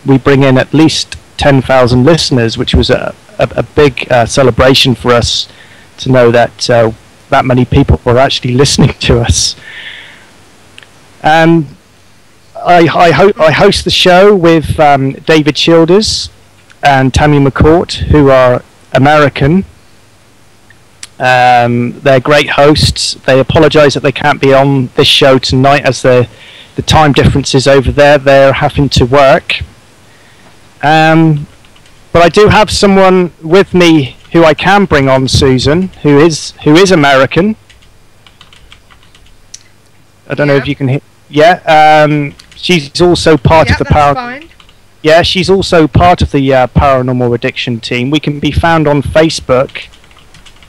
we bring in at least 10,000 listeners, which was a big celebration for us to know that that many people were actually listening to us. I host the show with David Childers and Tammy McCourt, who are American. They're great hosts. They apologise that they can't be on this show tonight as the time differences over there. They're having to work. But I do have someone with me who I can bring on, Susan, who is American. I don't know if you can hear. Yeah, she's also part of the Yeah, she's also part of the Paranormal Addiction team. We can be found on Facebook.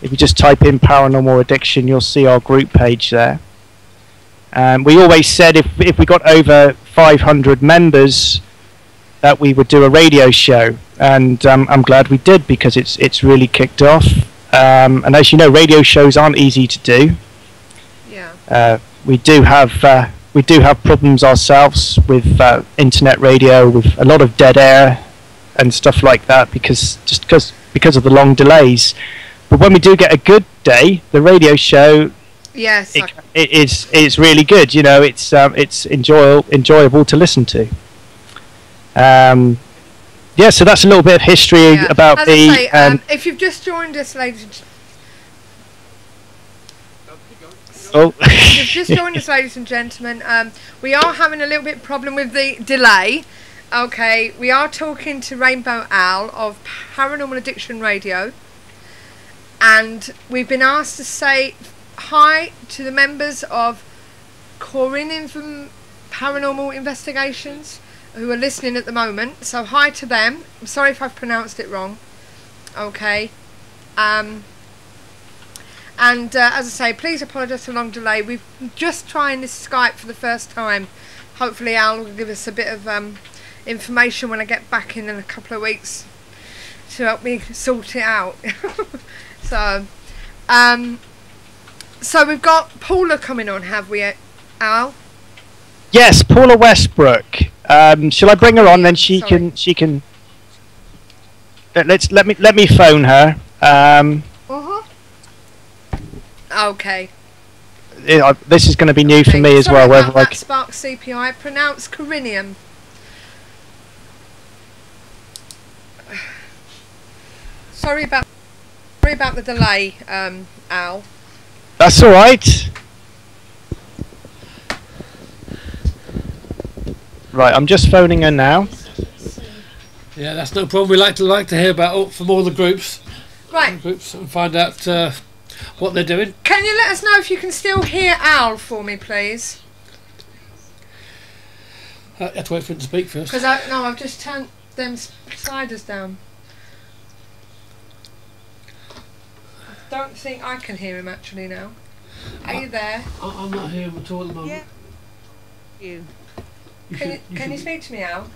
If you just type in Paranormal Addiction, you'll see our group page there. We always said if we got over 500 members that we would do a radio show, and I'm glad we did, because it's really kicked off. And as you know, radio shows aren't easy to do. Yeah. We do have problems ourselves with internet radio, with a lot of dead air and stuff like that, because of the long delays. But when we do get a good day, the radio show, yes, it's really good. You know, it's enjoyable to listen to. Yeah, so that's a little bit of history about As the. I say, if you've just joined us, ladies. If you've just joined us, ladies and gentlemen, we are having a little bit problem with the delay. Okay, we are talking to Rainbow Owl of Paranormal Addiction Radio, and we've been asked to say hi to the members of Corinne from Paranormal Investigations who are listening at the moment. So hi to them. I'm sorry if I've pronounced it wrong. Okay. And as I say, please apologise for the long delay. We're just trying this Skype for the first time. Hopefully Al will give us a bit of information when I get back in a couple of weeks to help me sort it out. So we've got Paula coming on, have we, Al? Yes, Paula Westbrook. Shall I bring her on? Then she can. Let me phone her. Okay. This is going to be new for me as well. Whether that Spark CPI pronounced Corinium. Sorry about the delay, Al. That's all right. Right, I'm just phoning her now. Yeah, that's no problem. We like to hear about from all the groups. Right. Groups and find out what they're doing. Can you let us know if you can still hear Al for me, please? I have to wait for him to speak first. Because I've just turned them sliders down. I don't think I can hear him actually now. Are you there? I'm not hearing him at all at the moment. Yeah. Can you speak to me, Al?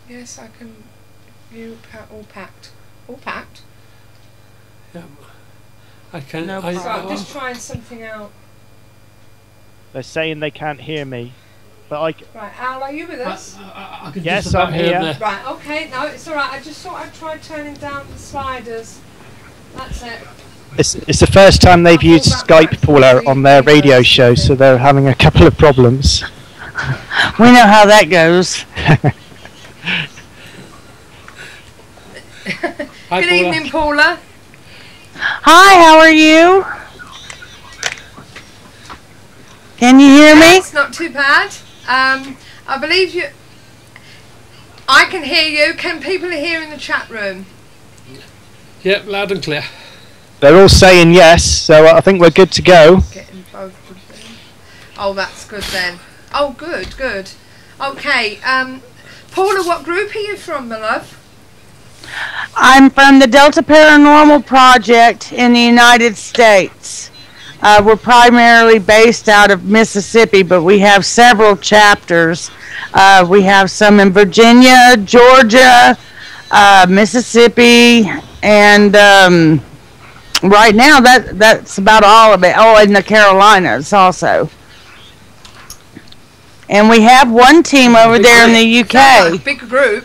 Yes, I can. You all packed. All packed? Yeah. I can. No, I'm just trying something out. They're saying they can't hear me, but I. Right, Al, are you with us? I can yes, just I'm here. Right, okay, no, it's all right. I just thought I'd try turning down the sliders. That's it. It's the first time they've used Skype, Paula, on their radio show, so they're having a couple of problems. We know how that goes. Good evening, Paula. Hi, how are you? Can you hear me? It's not too bad. I believe you. I can hear you. Can people hear in the chat room? Yep, loud and clear. They're all saying yes, so I think we're good to go. Getting both of them. Oh, that's good then. Oh, good, good. Okay, Paula, what group are you from, my love? I'm from the Delta Paranormal Project in the United States. We're primarily based out of Mississippi, but we have several chapters. We have some in Virginia, Georgia, Mississippi, and right now that's about all of it. Oh, in the Carolinas also. And we have one team over there in the UK. Big group.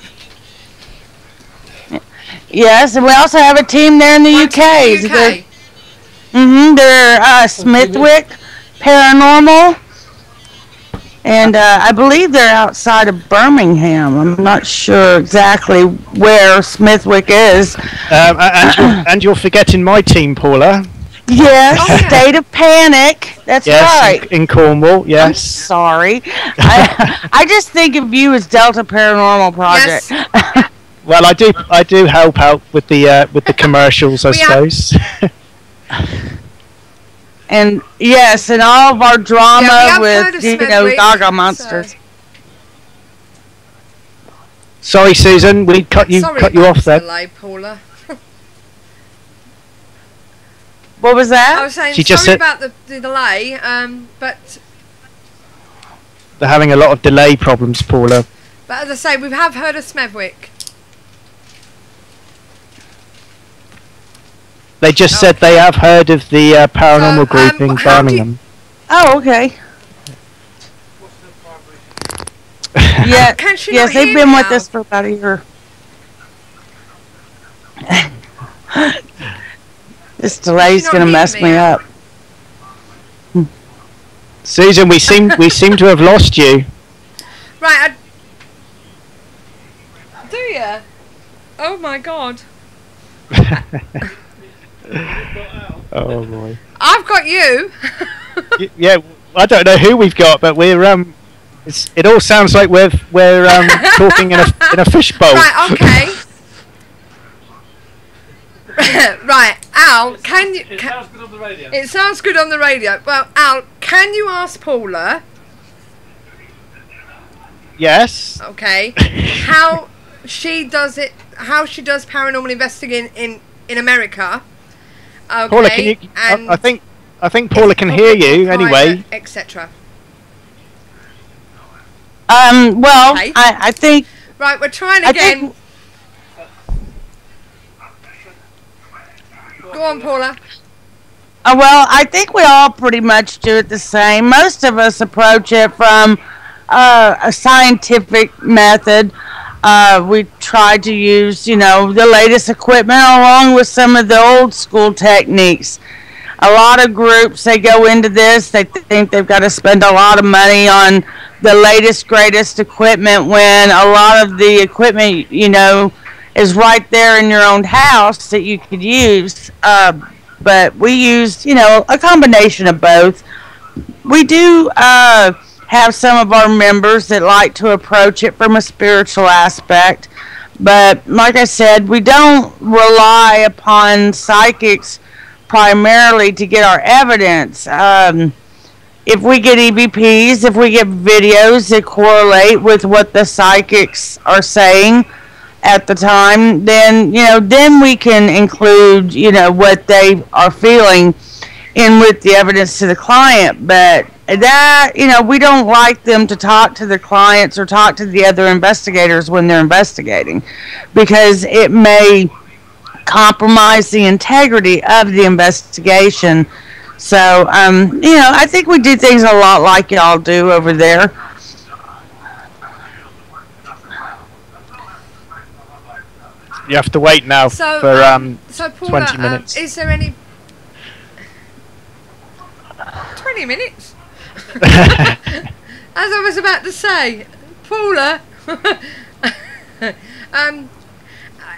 Yes, and we also have a team there in the UK. They're Smithwick Paranormal, and I believe they're outside of Birmingham. I'm not sure exactly where Smithwick is. And you're forgetting my team, Paula. Yes, State of Panic. That's right. In Cornwall. Yes. I'm sorry. I just think of you as Delta Paranormal Project. Yes. Well, I do help out with the commercials, I suppose. And yes, and all of our drama with Gaga monsters. Sorry, Susan, we cut you off there. Delay, Paula. What was that? I was saying She just sorry said about the delay, but they're having a lot of delay problems, Paula. as I say, we have heard of Smethwick. They just said they have heard of the paranormal group in Birmingham. Oh, okay. Yeah, yes, they've been with us for about a year. This delay's gonna mess me up. Susan, we seem to have lost you. Right. Do you? Oh my God. Oh boy. I've got you. Yeah, I don't know who we've got, but we're it all sounds like we're talking in a fishbowl. Right. Okay. Right, Al. Can you? It sounds good on the radio. It sounds good on the radio. Well, Al, can you ask Paula? Yes. Okay. How she does it? How she does paranormal investigating in America? Okay. Paula, can you? And I think Paula can hear you anyway. Etc. Well, Okay. I think. Right, we're trying again. Go on, Paula. Well, I think we all pretty much do it the same. Most of us approach it from a scientific method. We try to use, the latest equipment along with some of the old school techniques. A lot of groups, they go into this, they think they've got to spend a lot of money on the latest, greatest equipment when a lot of the equipment, is right there in your own house that you could use. But we use, a combination of both. We do have some of our members that like to approach it from a spiritual aspect. But like I said, we don't rely upon psychics primarily to get our evidence. If we get EVPs, if we get videos that correlate with what the psychics are saying at the time, then then we can include what they are feeling in with the evidence to the client. But that we don't like them to talk to the clients or talk to the other investigators when they're investigating, because it may compromise the integrity of the investigation. So I think we do things a lot like y'all do over there. You have to wait now for so Paula, 20 minutes. Is there any 20 minutes? As I was about to say, Paula,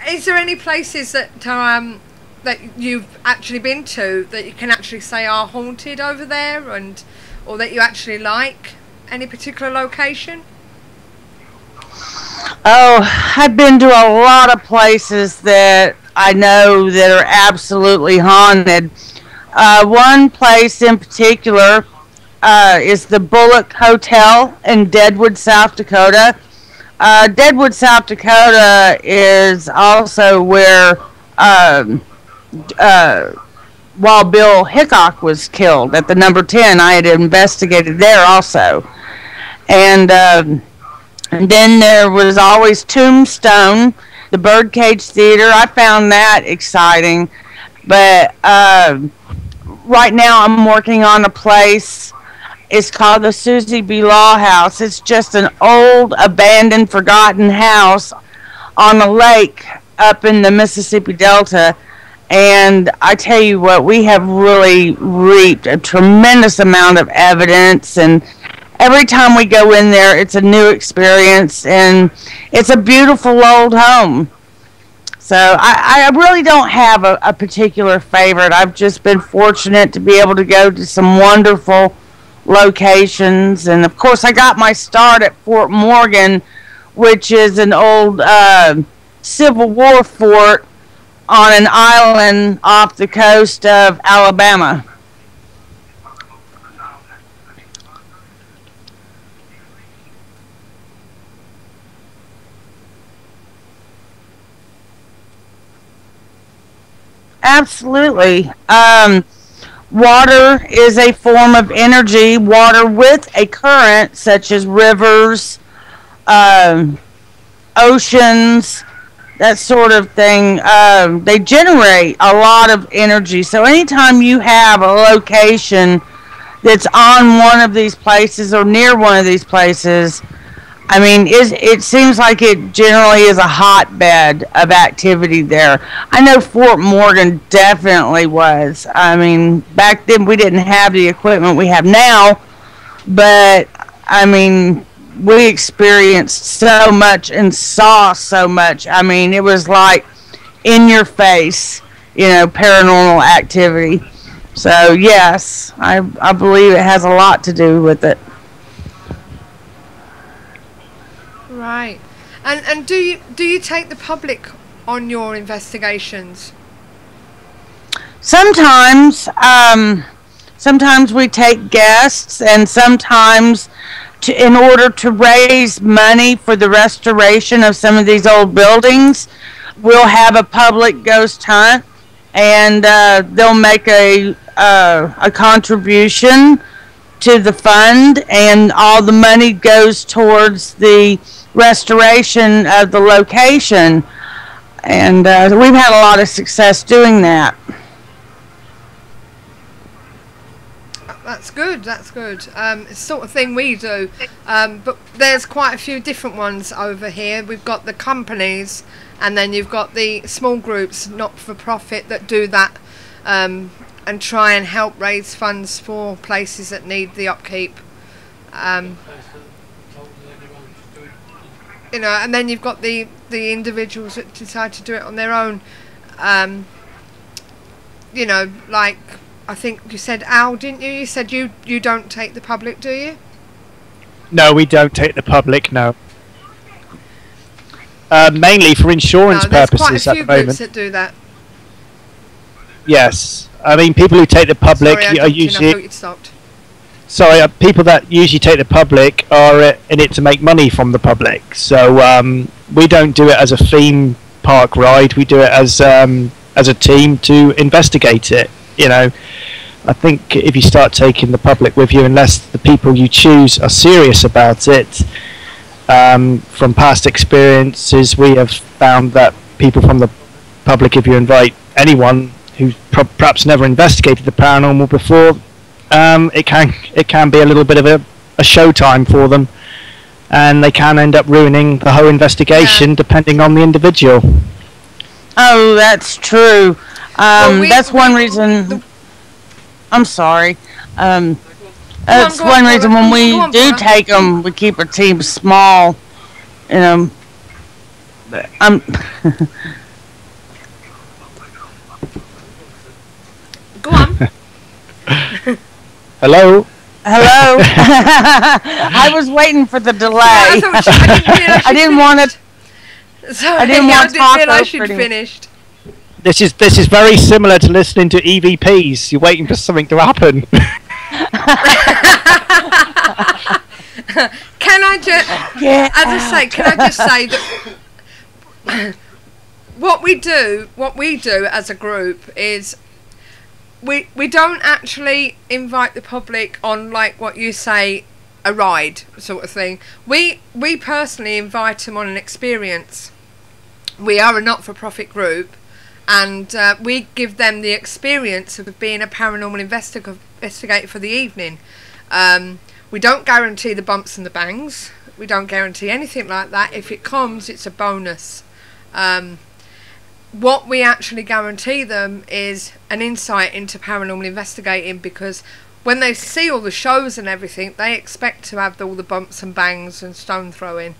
is there any places that are that you've actually been to that you can actually say are haunted over there, or that you actually like? Any particular location? Oh, I've been to a lot of places that I know that are absolutely haunted. One place in particular is the Bullock Hotel in Deadwood, South Dakota. Deadwood, South Dakota is also where Wild Bill Hickok was killed at the number 10. I had investigated there also. And then there was always Tombstone, the Birdcage Theater. I found that exciting. But right now I'm working on a place. It's called the Susie B. Law House. It's just an old, abandoned, forgotten house on a lake up in the Mississippi Delta. And I tell you what, we have really reaped a tremendous amount of evidence. And every time we go in there, it's a new experience. And it's a beautiful old home. So I really don't have a particular favorite. I've just been fortunate to be able to go to some wonderful locations. And of course I got my start at Fort Morgan, which is an old Civil War fort on an island off the coast of Alabama. Absolutely. Water is a form of energy. Water with a current, such as rivers, oceans, that sort of thing. They generate a lot of energy. So anytime you have a location that's on one of these places or near one of these places, I mean, it seems like it generally is a hotbed of activity there. I know Fort Morgan definitely was. I mean, back then we didn't have the equipment we have now, but, I mean, we experienced so much and saw so much. I mean, it was like in your face, paranormal activity. So, yes, I believe it has a lot to do with it. Right. And do you take the public on your investigations? Sometimes we take guests, and sometimes in order to raise money for the restoration of some of these old buildings, we'll have a public ghost hunt, and they'll make a contribution to the fund, and all the money goes towards the restoration of the location. And we've had a lot of success doing that. That's good. It's the sort of thing we do. But there's quite a few different ones over here. We've got the companies, and then you've got the small groups, not-for-profit, that do that and try and help raise funds for places that need the upkeep. And then you've got the individuals that decide to do it on their own. Like I think you said, Al, didn't you? You said you don't take the public, do you? No, we don't take the public, no. Mainly for insurance purposes at the moment. There's quite a few groups that do that. Yes. I mean, people who take the public are usually... Sorry, people that usually take the public are in it to make money from the public. So we don't do it as a theme park ride. We do it as a team to investigate it. I think if you start taking the public with you, unless the people you choose are serious about it, from past experiences, we have found that people from the public, if you invite anyone who's perhaps never investigated the paranormal before, it can be a little bit of a showtime for them, and they can end up ruining the whole investigation depending on the individual. Oh, that's true. That's one reason. I'm sorry. That's one reason when we do take them, we keep our team small. Hello? Hello? I was waiting for the delay. I didn't want to... Sorry, I didn't want to talk realise she'd over you. finished. This is very similar to listening to EVPs. You're waiting for something to happen. Can I just... Get As I say, out. can I just say that... What we do as a group is... We don't actually invite the public on, like what you say, a ride sort of thing. We personally invite them on an experience. We are a not-for-profit group, and we give them the experience of being a paranormal investigator for the evening. We don't guarantee the bumps and the bangs. We don't guarantee anything like that. If it comes, it's a bonus. What we actually guarantee them is an insight into paranormal investigating, because when they see all the shows and everything, they expect to have all the bumps and bangs and stone throwing.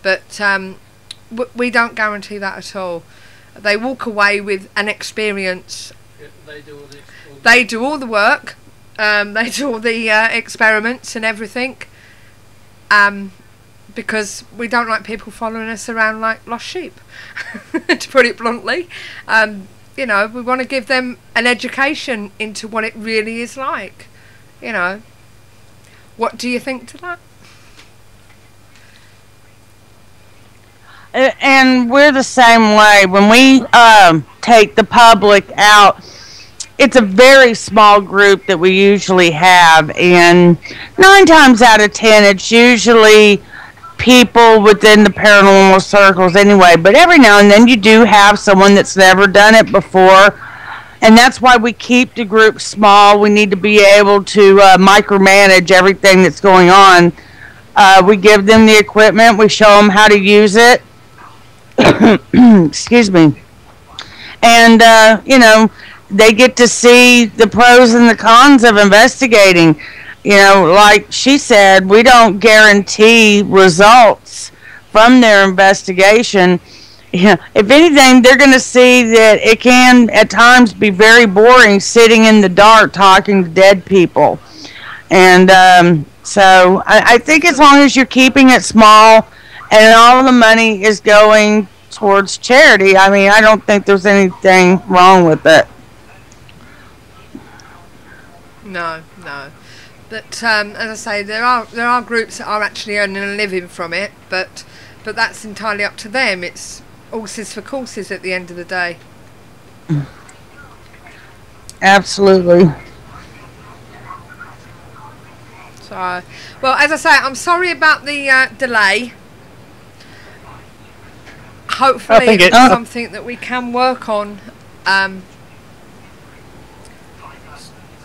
But we don't guarantee that at all. They walk away with an experience. Yeah, they do all the work. They do all the experiments and everything. Because we don't like people following us around like lost sheep, to put it bluntly. You know, we want to give them an education into what it really is like. You know, what do you think to that? And we're the same way. When we take the public out, it's a very small group that we usually have, and 9 times out of 10, it's usually people within the paranormal circles anyway. But every now and then you do have someone that's never done it before, and that's why we keep the group small. We need to be able to micromanage everything that's going on. We give them the equipment, we show them how to use it. Excuse me. And you know, they get to see the pros and the cons of investigating. You know, like she said, we don't guarantee results from their investigation. Yeah, if anything, they're going to see that it can at times be very boring sitting in the dark talking to dead people. And so I think as long as you're keeping it small and all the money is going towards charity, I mean, I don't think there's anything wrong with it. No. But as I say, there are groups that are actually earning a living from it, but that's entirely up to them. It's horses for courses at the end of the day. Absolutely. So, well, as I say, I'm sorry about the delay. Hopefully it's something that we can work on.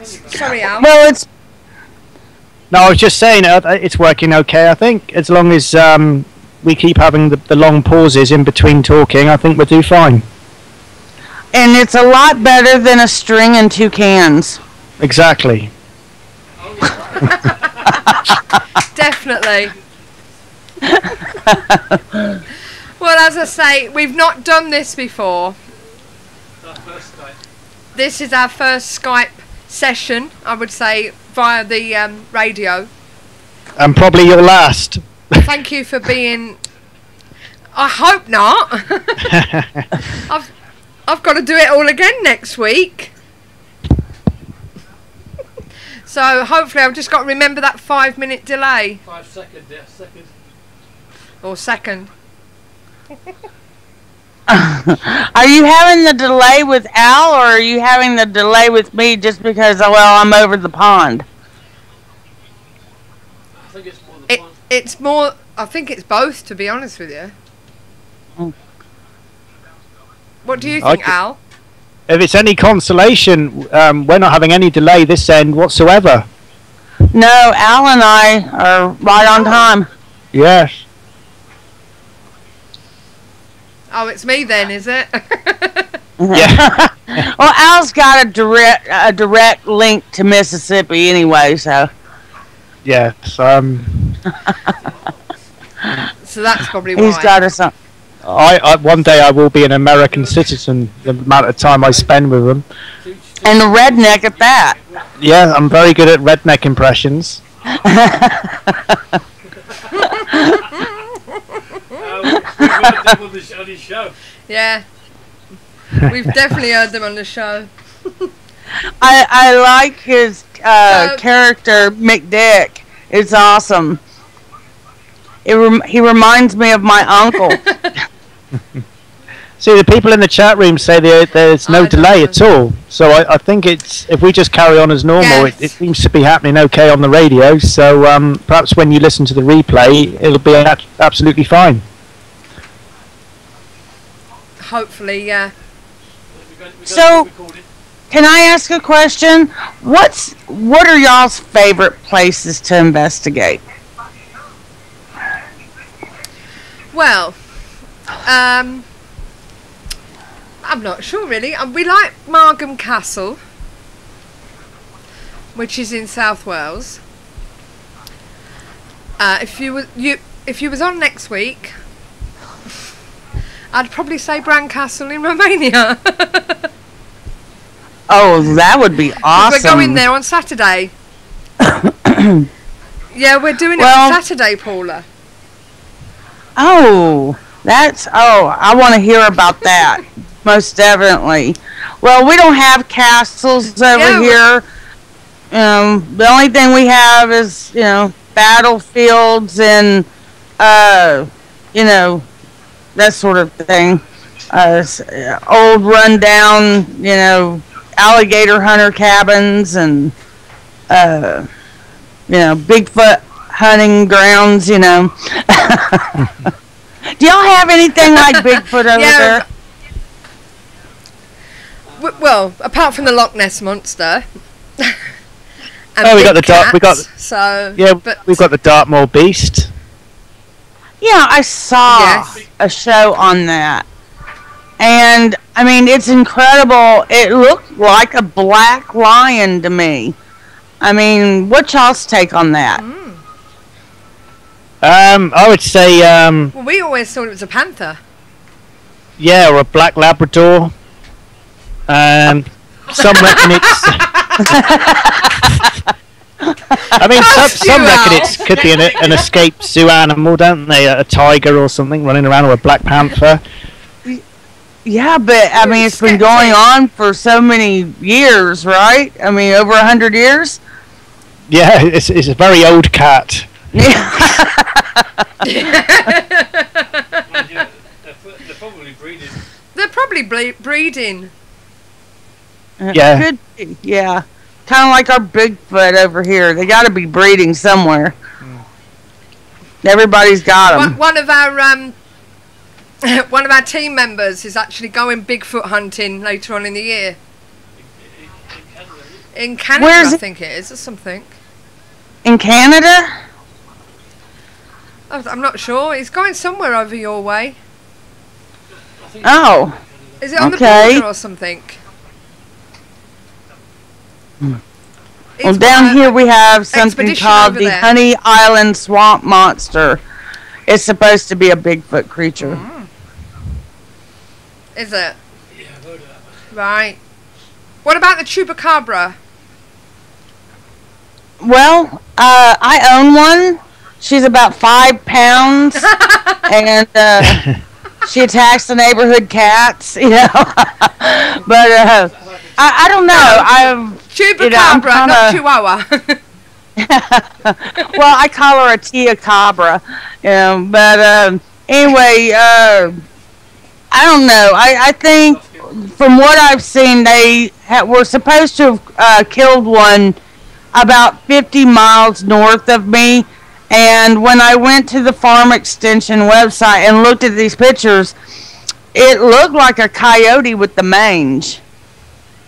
Sorry, Al. Well, it's... No, I was just saying it's working okay, I think. As long as we keep having the long pauses in between talking, I think we'll do fine. And it's a lot better than a string and 2 cans. Exactly. Definitely. Well, as I say, we've not done this before. This is our first Skype session, I would say, via the radio. And probably your last. Thank you for being... I hope not. I've got to do it all again next week. So hopefully I've just got to remember that 5-minute delay. 5 seconds, yeah, second. Or second. Are you having the delay with Al, or are you having the delay with me just because, well, I'm over the pond? I think it's more the pond. It's more... I think it's both, to be honest with you. Mm. What do you think, Al? If it's any consolation, we're not having any delay this end whatsoever. No, Al and I are right on time. Yes. Oh, it's me then, is it? Yeah. Well, Al's got a direct link to Mississippi anyway, so. Yes. So that's probably why. He's got us. One day I will be an American citizen. The amount of time I spend with them. And a redneck at that. Yeah, I'm very good at redneck impressions. We've heard them on this show. Yeah. We've definitely heard them on the show. I like his character, McDick. It's awesome. He reminds me of my uncle. See, the people in the chat room say there's no delay at all. So I think if we just carry on as normal, it seems to be happening okay on the radio. So perhaps when you listen to the replay, it'll be absolutely fine. Hopefully, yeah. So, can I ask a question? What are y'all's favorite places to investigate? Well, I'm not sure really. We like Margam Castle, which is in South Wales. If you was on next week, I'd probably say Bran Castle in Romania. Oh, that would be awesome. We're going there on Saturday. Yeah, we're doing it on Saturday, Paula. Oh, I want to hear about that. Most definitely. Well, we don't have castles over here. The only thing we have is, battlefields and, that sort of thing. Old rundown, alligator hunter cabins and, Bigfoot hunting grounds, Do y'all have anything like Bigfoot over there? Well, apart from the Loch Ness Monster. We got the cats, we've got the Dartmoor Beast. Yeah, I saw a show on that. And, I mean, it's incredible. It looked like a black lion to me. I mean, what's y'all's take on that? I would say... well, we always thought it was a panther. Yeah, or a black Labrador. Some reckon it's... I mean, some reckon it could be an escaped zoo animal, don't they? A tiger or something running around, or a black panther. Yeah, but I mean, it's been going on for so many years, right? I mean, over 100 years. Yeah, it's a very old cat. They're probably breeding. They're probably breeding. Yeah. Could be, yeah. Kind of like our Bigfoot over here. They got to be breeding somewhere. Everybody's got them. One of our team members is actually going Bigfoot hunting later on in the year. In Canada, I think it is, or something. In Canada? I'm not sure. He's going somewhere over your way. Oh. Is it on the border or something? Well, down here we have something called the Honey Island Swamp Monster. It's supposed to be a Bigfoot creature. Is it? Yeah, I've heard of that. Right. What about the Chupacabra? Well, I own one. She's about 5 pounds, and she attacks the neighborhood cats, But I don't know. Chupacabra, not Chihuahua. Well, I call her a Tia Cabra, but anyway, I don't know. I think from what I've seen, they were supposed to have killed one about 50 miles north of me. And when I went to the Farm Extension website and looked at these pictures, it looked like a coyote with the mange.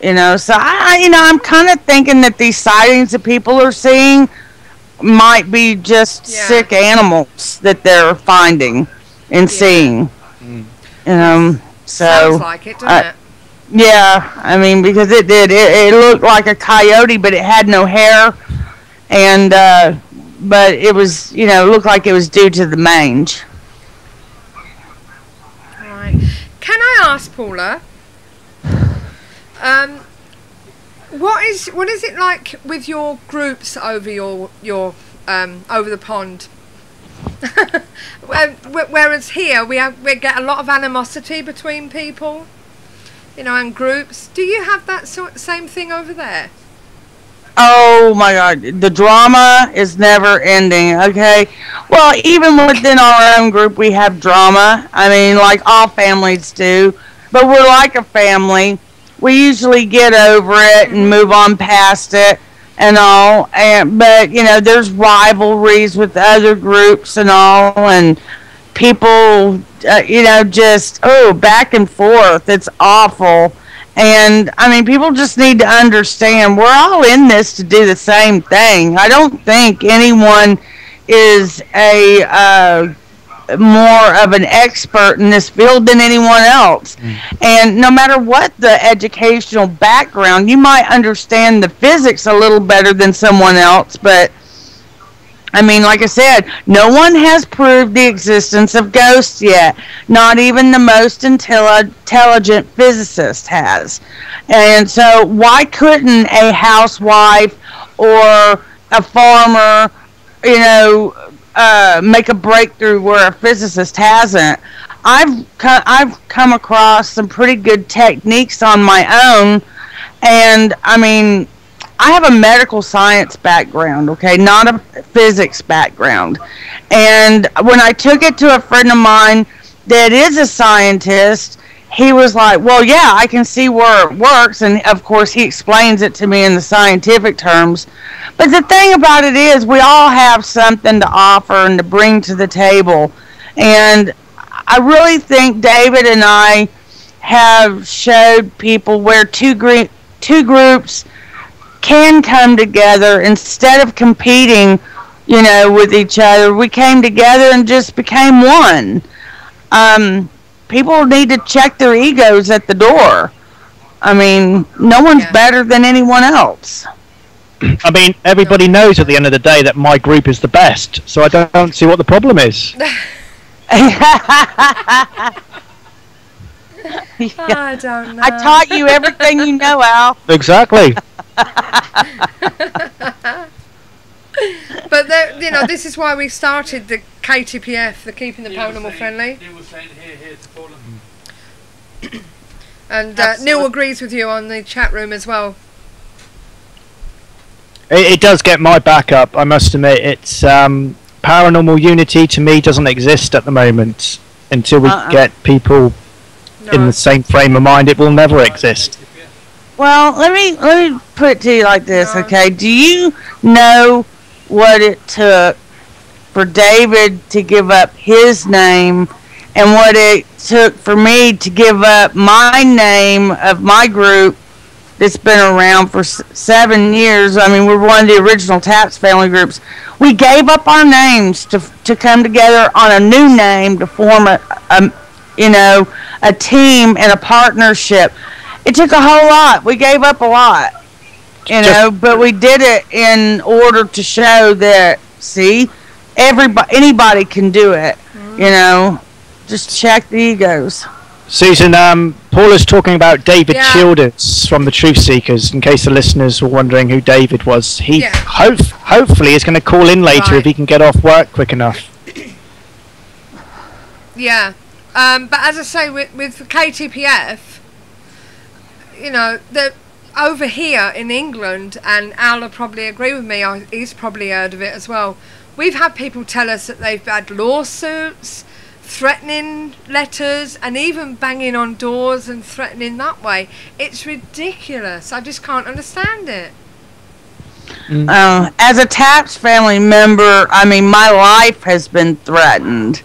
So I'm kind of thinking that these sightings that people are seeing might be just sick animals that they're finding and seeing. Sounds like it, doesn't it? Yeah, I mean, because it did. It looked like a coyote, but it had no hair, and but it was, looked like it was due to the mange. Right. Can I ask, Paula? what is it like with your groups over your over the pond? Whereas here we get a lot of animosity between people, and groups. Do you have that same thing over there? Oh my God, the drama is never ending, okay? Well, even within our own group we have drama. I mean, like all families do. But we're like a family. We usually get over it and move on past it and all. But, there's rivalries with other groups and all. And people, just, back and forth. It's awful. And, I mean, people just need to understand we're all in this to do the same thing. I don't think anyone is more of an expert in this field than anyone else. And no matter what the educational background, you might understand the physics a little better than someone else, but I mean, like I said, no one has proved the existence of ghosts yet. Not even the most intelligent physicist has. And so why couldn't a housewife or a farmer, make a breakthrough where a physicist hasn't? I've come across some pretty good techniques on my own, and I mean, I have a medical science background, okay, not a physics background. And when I took it to a friend of mine that is a scientist, he was like, well, yeah, I can see where it works. And, of course, he explains it to me in the scientific terms. But the thing about it is we all have something to offer and to bring to the table. And I really think David and I have showed people where two groups can come together instead of competing, with each other. We came together and just became one. People need to check their egos at the door. I mean, no one's better than anyone else. I mean, everybody knows at the end of the day that my group is the best, so I don't see what the problem is. I don't know. I taught you everything you know, Al. Exactly. But this is why we started the KTPF, the Keeping the Paranormal Friendly. Neil was saying here to Paula. And Neil agrees with you on the chat room as well. It does get my back up, I must admit. It's paranormal unity to me doesn't exist at the moment. Until we get people in the same frame of mind, it will never exist. Well, let me put it to you like this, okay? Do you know what it took for David to give up his name and what it took for me to give up my name of my group that's been around for 7 years? I mean, we're one of the original Taps family groups. We gave up our names to come together on a new name to form a team and a partnership. It took a whole lot. We gave up a lot, but we did it in order to show that, see, anybody can do it, just check the egos. Susan, Paula's talking about David Childers from the Truth Seekers, in case the listeners were wondering who David was. He hopefully is going to call in later if he can get off work quick enough. Yeah, but as I say, with KTPF, over here in England, and Al will probably agree with me, he's probably heard of it as well, we've had people tell us that they've had lawsuits, threatening letters, and even banging on doors and threatening that way. It's ridiculous. I just can't understand it. As a Taps family member, I mean, my life has been threatened.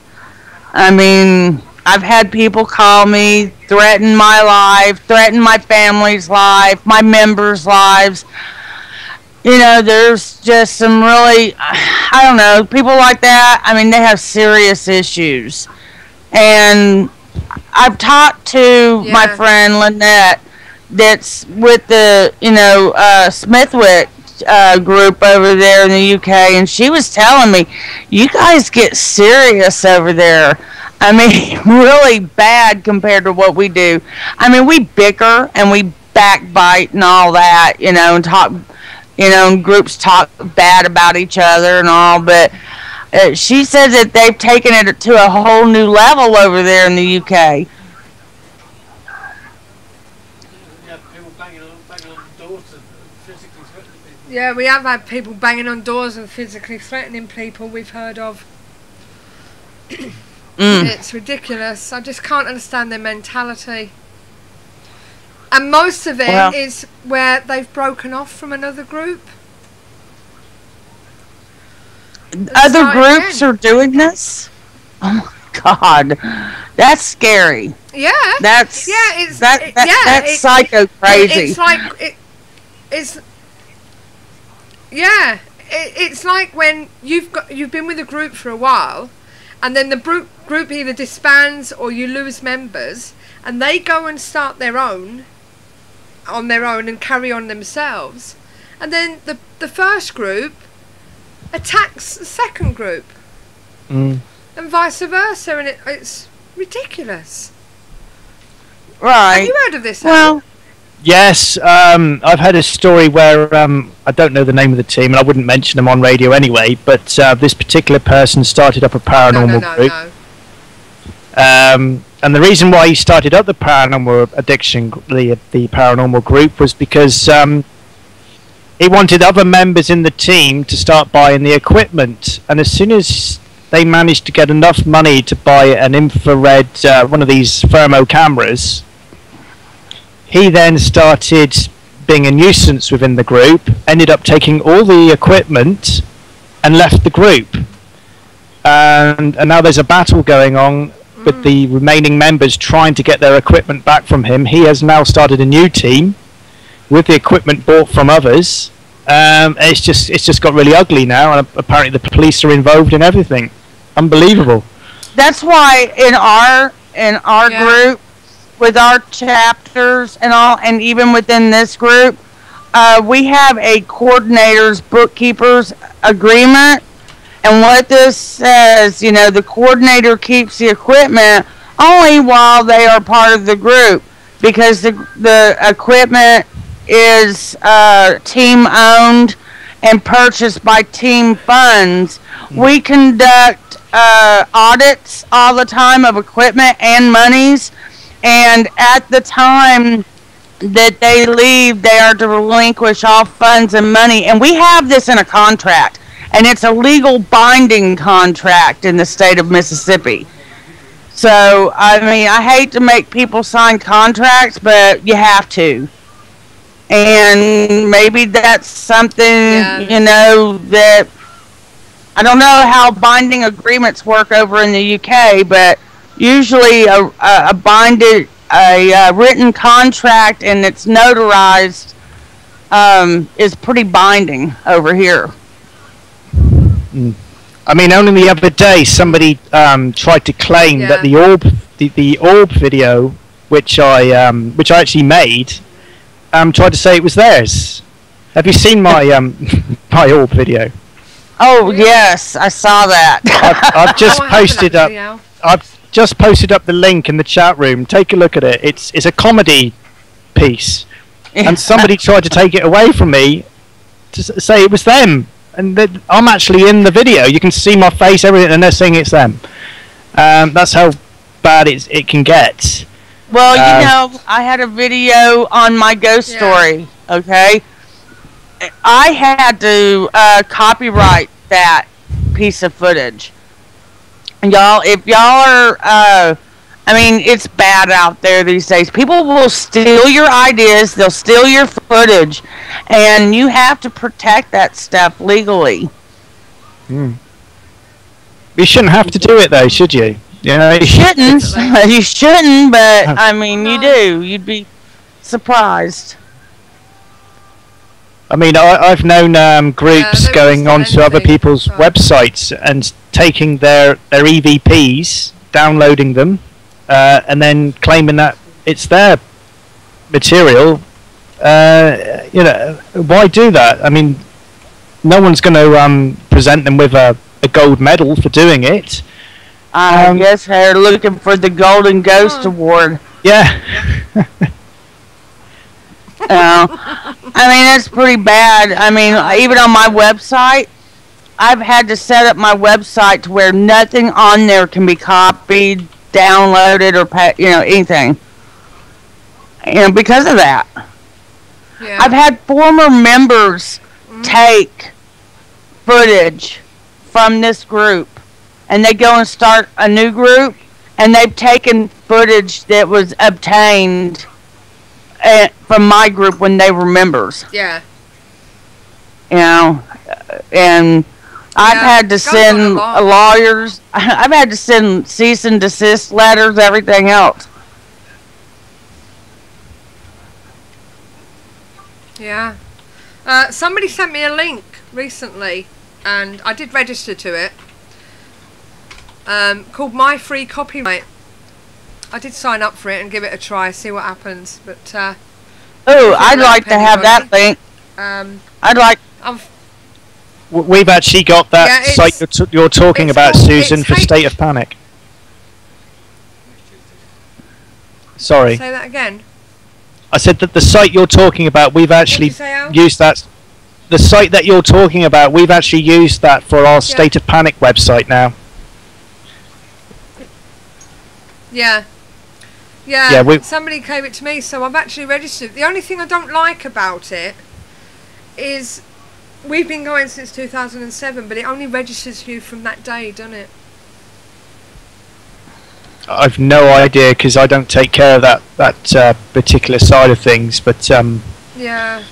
I mean, I've had people call me, threaten my life, threaten my family's life, my members' lives. There's just some really, I don't know, people like that, I mean, they have serious issues. And I've talked to my friend Lynette that's with the, Smithwick group over there in the UK, and she was telling me, you guys get serious over there. I mean, really bad compared to what we do. I mean, we bicker and we backbite and all that, and talk, and groups talk bad about each other and all, but she says that they've taken it to a whole new level over there in the UK. Yeah, we have had people banging on doors and physically threatening people we've heard of. It's ridiculous. I just can't understand their mentality. And most of it is where they've broken off from another group. Other groups are doing this? Oh my God. That's scary. Yeah. That's psycho crazy. It's like when you've been with a group for a while, and then the group either disbands or you lose members, and they go and start on their own and carry on themselves, and then the first group attacks the second group, and vice versa, and it's ridiculous. Right. Have you heard of this? Well, yes, I've had a story where I don't know the name of the team, and I wouldn't mention them on radio anyway, but this particular person started up a paranormal group. And the reason why he started up the paranormal addiction, the paranormal group, was because he wanted other members in the team to start buying the equipment. And as soon as they managed to get enough money to buy an infrared, one of these thermo cameras, he then started being a nuisance within the group, ended up taking all the equipment and left the group. And now there's a battle going on with the remaining members trying to get their equipment back from him. He has now started a new team with the equipment bought from others. It's just got really ugly now, and apparently the police are involved in everything. Unbelievable. That's why in our group, with our chapters and all, and even within this group, we have a coordinator's bookkeeper's agreement. And what this says, the coordinator keeps the equipment only while they are part of the group, because the equipment is team owned and purchased by team funds. We conduct audits all the time of equipment and monies, and at the time that they leave, they are to relinquish all funds and money. And we have this in a contract. And it's a legal binding contract in the state of Mississippi. So, I mean, I hate to make people sign contracts, but you have to. And maybe that's something, that... I don't know how binding agreements work over in the UK, but usually a written contract and it's notarized is pretty binding over here. I mean, only the other day somebody tried to claim that the orb video, which I actually made, tried to say it was theirs. Have you seen my my orb video? Oh yes, I saw that. I've just posted up. I've just posted up the link in the chat room. Take a look at it. It's a comedy piece, and somebody tried to take it away from me to say it was them. And I'm actually in the video. You can see my face, everything, and they're saying it's them. That's how bad it can get. Well, I had a video on my ghost story, okay? I had to copyright that piece of footage. Y'all, if y'all are... it's bad out there these days. People will steal your ideas, they'll steal your footage, and you have to protect that stuff legally. You shouldn't have to do it though, should you? You shouldn't. You shouldn't, but you do. You'd be surprised. I've known groups going onto other people's websites and taking their EVPs, downloading them, and then claiming that it's their material. Why do that? No one's going to present them with a gold medal for doing it. I guess they're looking for the Golden Ghost Award. Yeah. I mean, it's pretty bad. I mean, even on my website, I've had to set up my website to where nothing on there can be copied, downloaded, or anything. Because of that. Yeah. I've had former members take footage from this group, and they go and start a new group, and they've taken footage that was obtained from my group when they were members. Yeah. And I've had to send lawyers. I've had to send cease and desist letters, everything else. Yeah. Somebody sent me a link recently, and I did register to it, called My Free Copyright. I did sign up for it and give it a try, see what happens. But I'd like to have that link. I'd like. We've actually got that site you're talking about, Susan, for State of Panic. Sorry. Say that again. I said that the site you're talking about, we've actually used that. The site that you're talking about, we've actually used that for our State of Panic website now. Yeah. Yeah, somebody gave it to me, so I've actually registered. The only thing I don't like about it is we've been going since 2007, but it only registers you from that day, doesn't it? I've no idea, because I don't take care of that particular side of things, but yeah,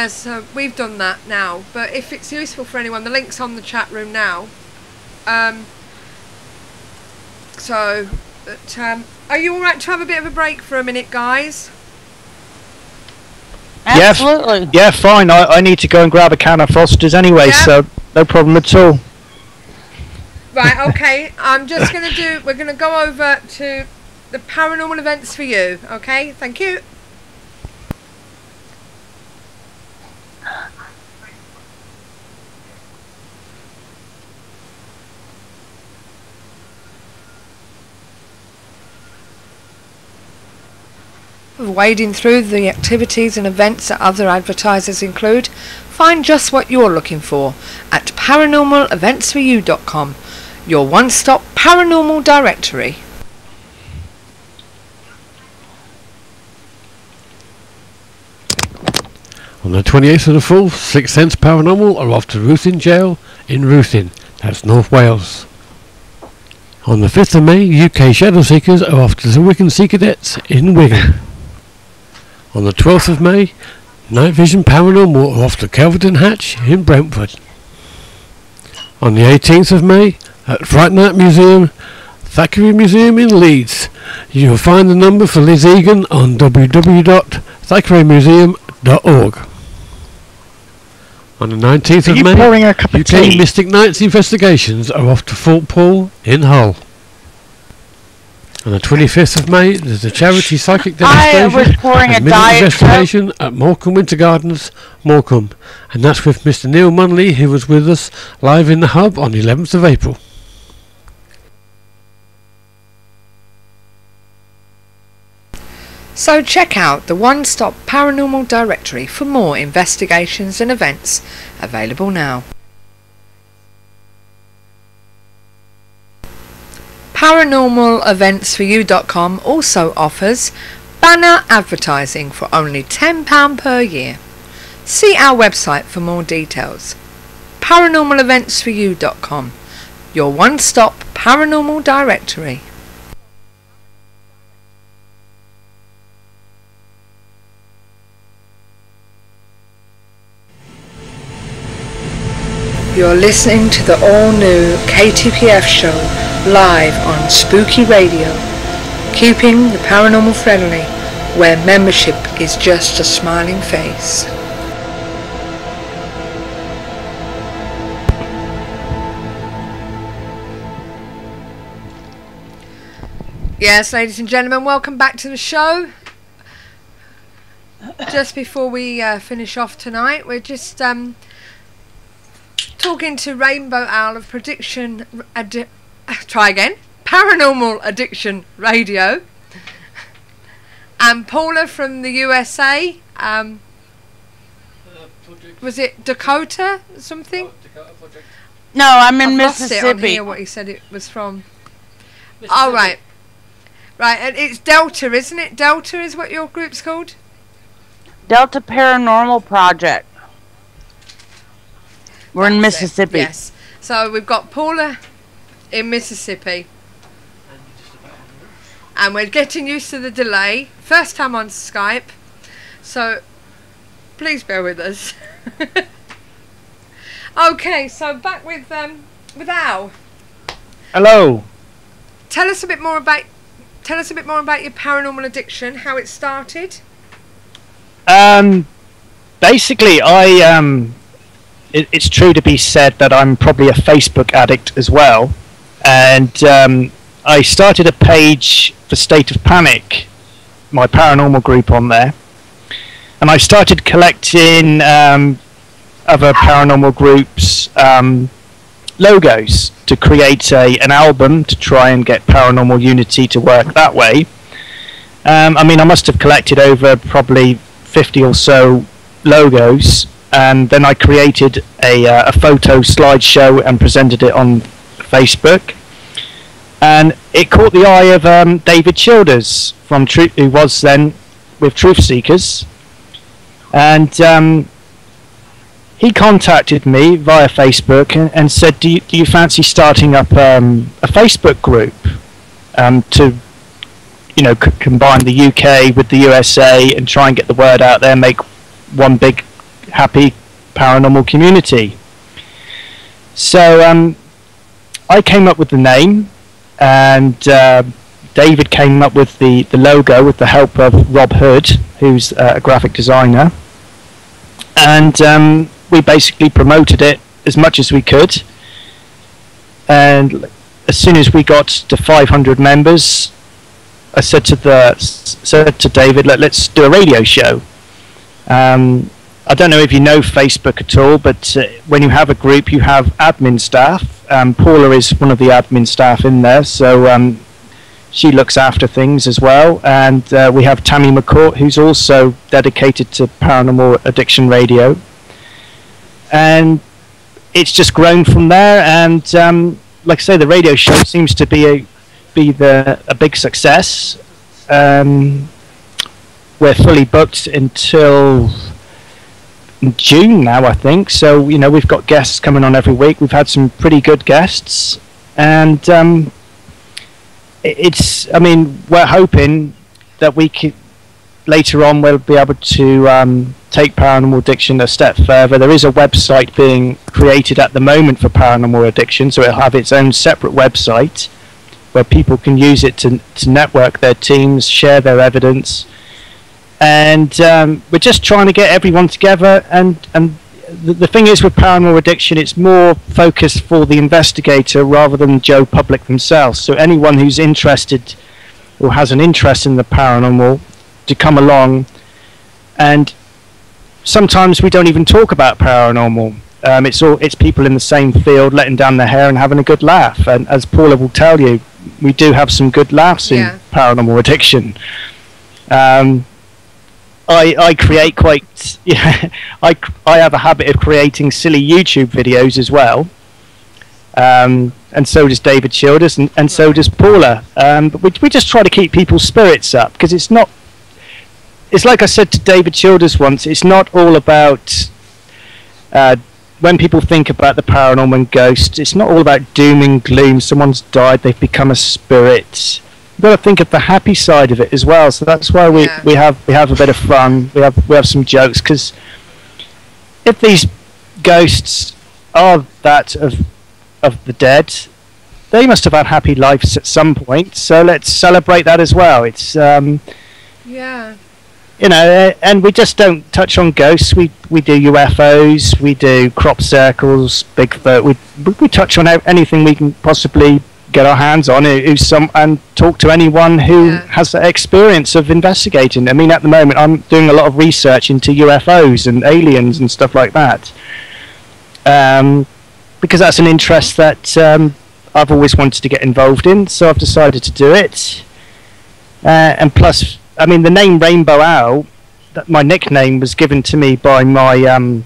so we've done that now, but if it's useful for anyone, the link's on the chat room now. Are you alright to have a bit of a break for a minute, guys? Absolutely. Yeah, fine. I need to go and grab a can of Foster's anyway, so no problem at all. Right, okay. We're going to go over to the paranormal events for you, okay? Thank you. Wading through the activities and events that other advertisers include, find just what you're looking for at paranormaleventsforyou.com, your one-stop paranormal directory. On the 28th of the 4th, Sixth Sense Paranormal are off to Ruthin Jail in Ruthin, that's North Wales. On the 5th of May, UK Shadow Seekers are off to the Wigan Sea Cadets in Wigan. On the 12th of May, Night Vision Paranormal are off to Kelvedon Hatch in Brentford. On the 18th of May, at Fright Night Museum, Thackeray Museum in Leeds, you will find the number for Liz Egan on www.thackeraymuseum.org. On the 19th of May, UK Mystic Nights Investigations are off to Fort Paul in Hull. On the 25th of May, there's a charity psychic demonstration and midnight investigation at Morecambe Winter Gardens, Morecambe, and that's with Mr. Neil Munley, who was with us live in the hub on the 11th of April. So check out the one-stop paranormal directory for more investigations and events, available now. Paranormaleventsforyou.com also offers banner advertising for only £10 per year. See our website for more details. Paranormaleventsforyou.com, your one-stop paranormal directory. You're listening to the all-new KTPF show, live on Spooky Radio, keeping the paranormal friendly, where membership is just a smiling face. Yes, ladies and gentlemen, welcome back to the show. Just before we finish off tonight, we're just talking to Rainbow Owl of Paranormal Addiction Radio, And Paula from the USA. Was it Dakota or something? Oh, Dakota Project. No, I'm in I've lost it on Mississippi. here what he said it was from. Oh, right. Right, and it's Delta, isn't it? Delta is what your group's called? Delta Paranormal Project. We're in Mississippi. Yes. So we've got Paula in Mississippi. And we're getting used to the delay. First time on Skype. So please bear with us. Okay, so back with Al. Hello. Tell us a bit more about your paranormal addiction, how it started. Basically, it's true to be said that I'm probably a Facebook addict as well, and I started a page for State of Panic, my paranormal group on there, and I started collecting other paranormal groups' logos to create an album to try and get Paranormal Unity to work that way. I mean, I must have collected over probably 50 or so logos, and then I created a photo slideshow and presented it on Facebook, and it caught the eye of David Childers from who was then with Truth Seekers, and he contacted me via Facebook and said, do you fancy starting up a Facebook group to, you know, combine the UK with the USA and try and get the word out there, make one big happy paranormal community. So I came up with the name, and David came up with the logo with the help of Rob Hood, who's a graphic designer, and we basically promoted it as much as we could, and as soon as we got to 500 members, I said to David, let's do a radio show. I don't know if you know Facebook at all, but when you have a group, you have admin staff. Paula is one of the admin staff in there, so she looks after things as well. And we have Tammy McCourt, who's also dedicated to Paranormal Addiction Radio. And it's just grown from there. And like I say, the radio show seems to be a big success. We're fully booked until June now, I think. So, you know, we've got guests coming on every week. We've had some pretty good guests, and I mean, we're hoping that we can later on we'll be able to take Paranormal Addiction a step further. There is a website being created at the moment for Paranormal Addiction, so it'll have its own separate website where people can use it to network their teams, share their evidence. And we're just trying to get everyone together, and the thing is with Paranormal Addiction, it's more focused for the investigator rather than Joe Public themselves. So anyone who's interested or has an interest in the paranormal to come along, and sometimes we don't even talk about paranormal. It's people in the same field letting down their hair and having a good laugh. And as Paula will tell you, we do have some good laughs in Paranormal Addiction. I create quite. I have a habit of creating silly YouTube videos as well, and so does David Childers, and so does Paula. But we just try to keep people's spirits up, because it's not. It's like I said to David Childers once. It's not all about. When people think about the paranormal and ghosts, it's not all about doom and gloom. Someone's died, they've become a spirit. You've got to think of the happy side of it as well. So that's why we have a bit of fun. We have some jokes, because if these ghosts are that of the dead, they must have had happy lives at some point. So let's celebrate that as well. It's you know, and we just don't touch on ghosts. We do UFOs, we do crop circles, Bigfoot. We touch on anything we can possibly get our hands on, and talk to anyone who has the experience of investigating. I mean, at the moment, I'm doing a lot of research into UFOs and aliens and stuff like that, because that's an interest that I've always wanted to get involved in. So I've decided to do it, and plus, I mean, the name Rainbow Owl, my nickname was given to me by my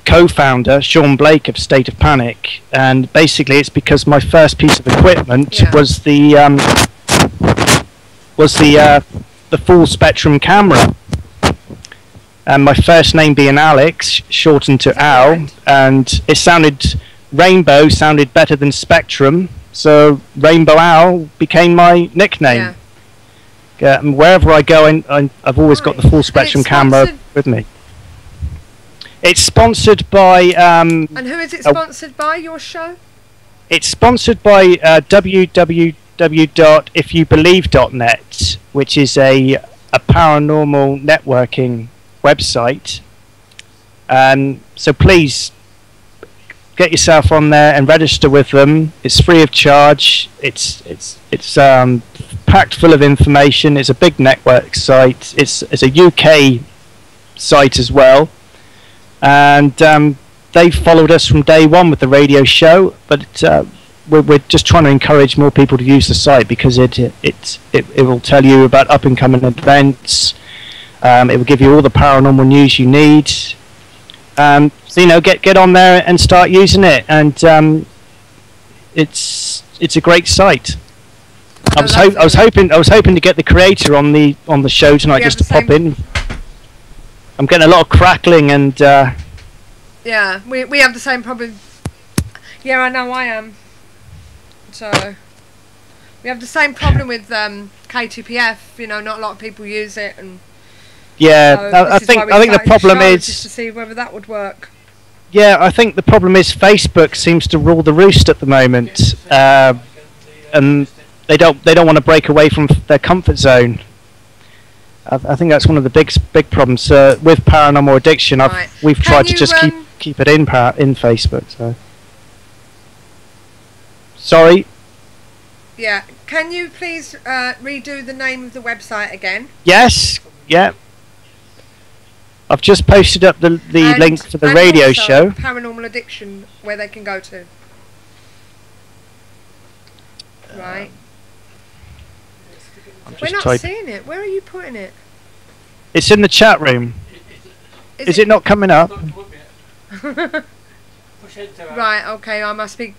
co-founder Sean Blake of State of Panic, and basically it's because my first piece of equipment was the full spectrum camera, and my first name being Alex, shortened to Owl, and it sounded Rainbow sounded better than Spectrum, so Rainbow Owl became my nickname. And wherever I go, I've always got the full spectrum camera with me. It's sponsored by... and who is it sponsored by, your show? It's sponsored by www.ifyoubelieve.net, which is a paranormal networking website. So please get yourself on there and register with them. It's free of charge. It's packed full of information. It's a big network site. It's a UK site as well, and they've followed us from day one with the radio show. But we're just trying to encourage more people to use the site because it will tell you about up and coming events. It will give you all the paranormal news you need. So, you know, get on there and start using it, and it's a great site. I was hoping to get the creator on the show tonight just to pop in. I'm getting a lot of crackling and. Yeah, we have the same problem. Yeah, I know I am. So we have the same problem with KTPF. You know, not a lot of people use it, and. Yeah, so I think the problem is just to see whether that would work. Yeah, I think the problem is Facebook seems to rule the roost at the moment, and they don't want to break away from their comfort zone. I think that's one of the big problems with Paranormal Addiction. We've tried to just keep it in Facebook. So sorry. Yeah, can you please redo the name of the website again? Yes. Yeah. I've just posted up the link for the radio also show. Paranormal Addiction, where they can go to. Right. We're not seeing it. Where are you putting it? It's in the chat room. Is it not coming up? Right, okay, I must be...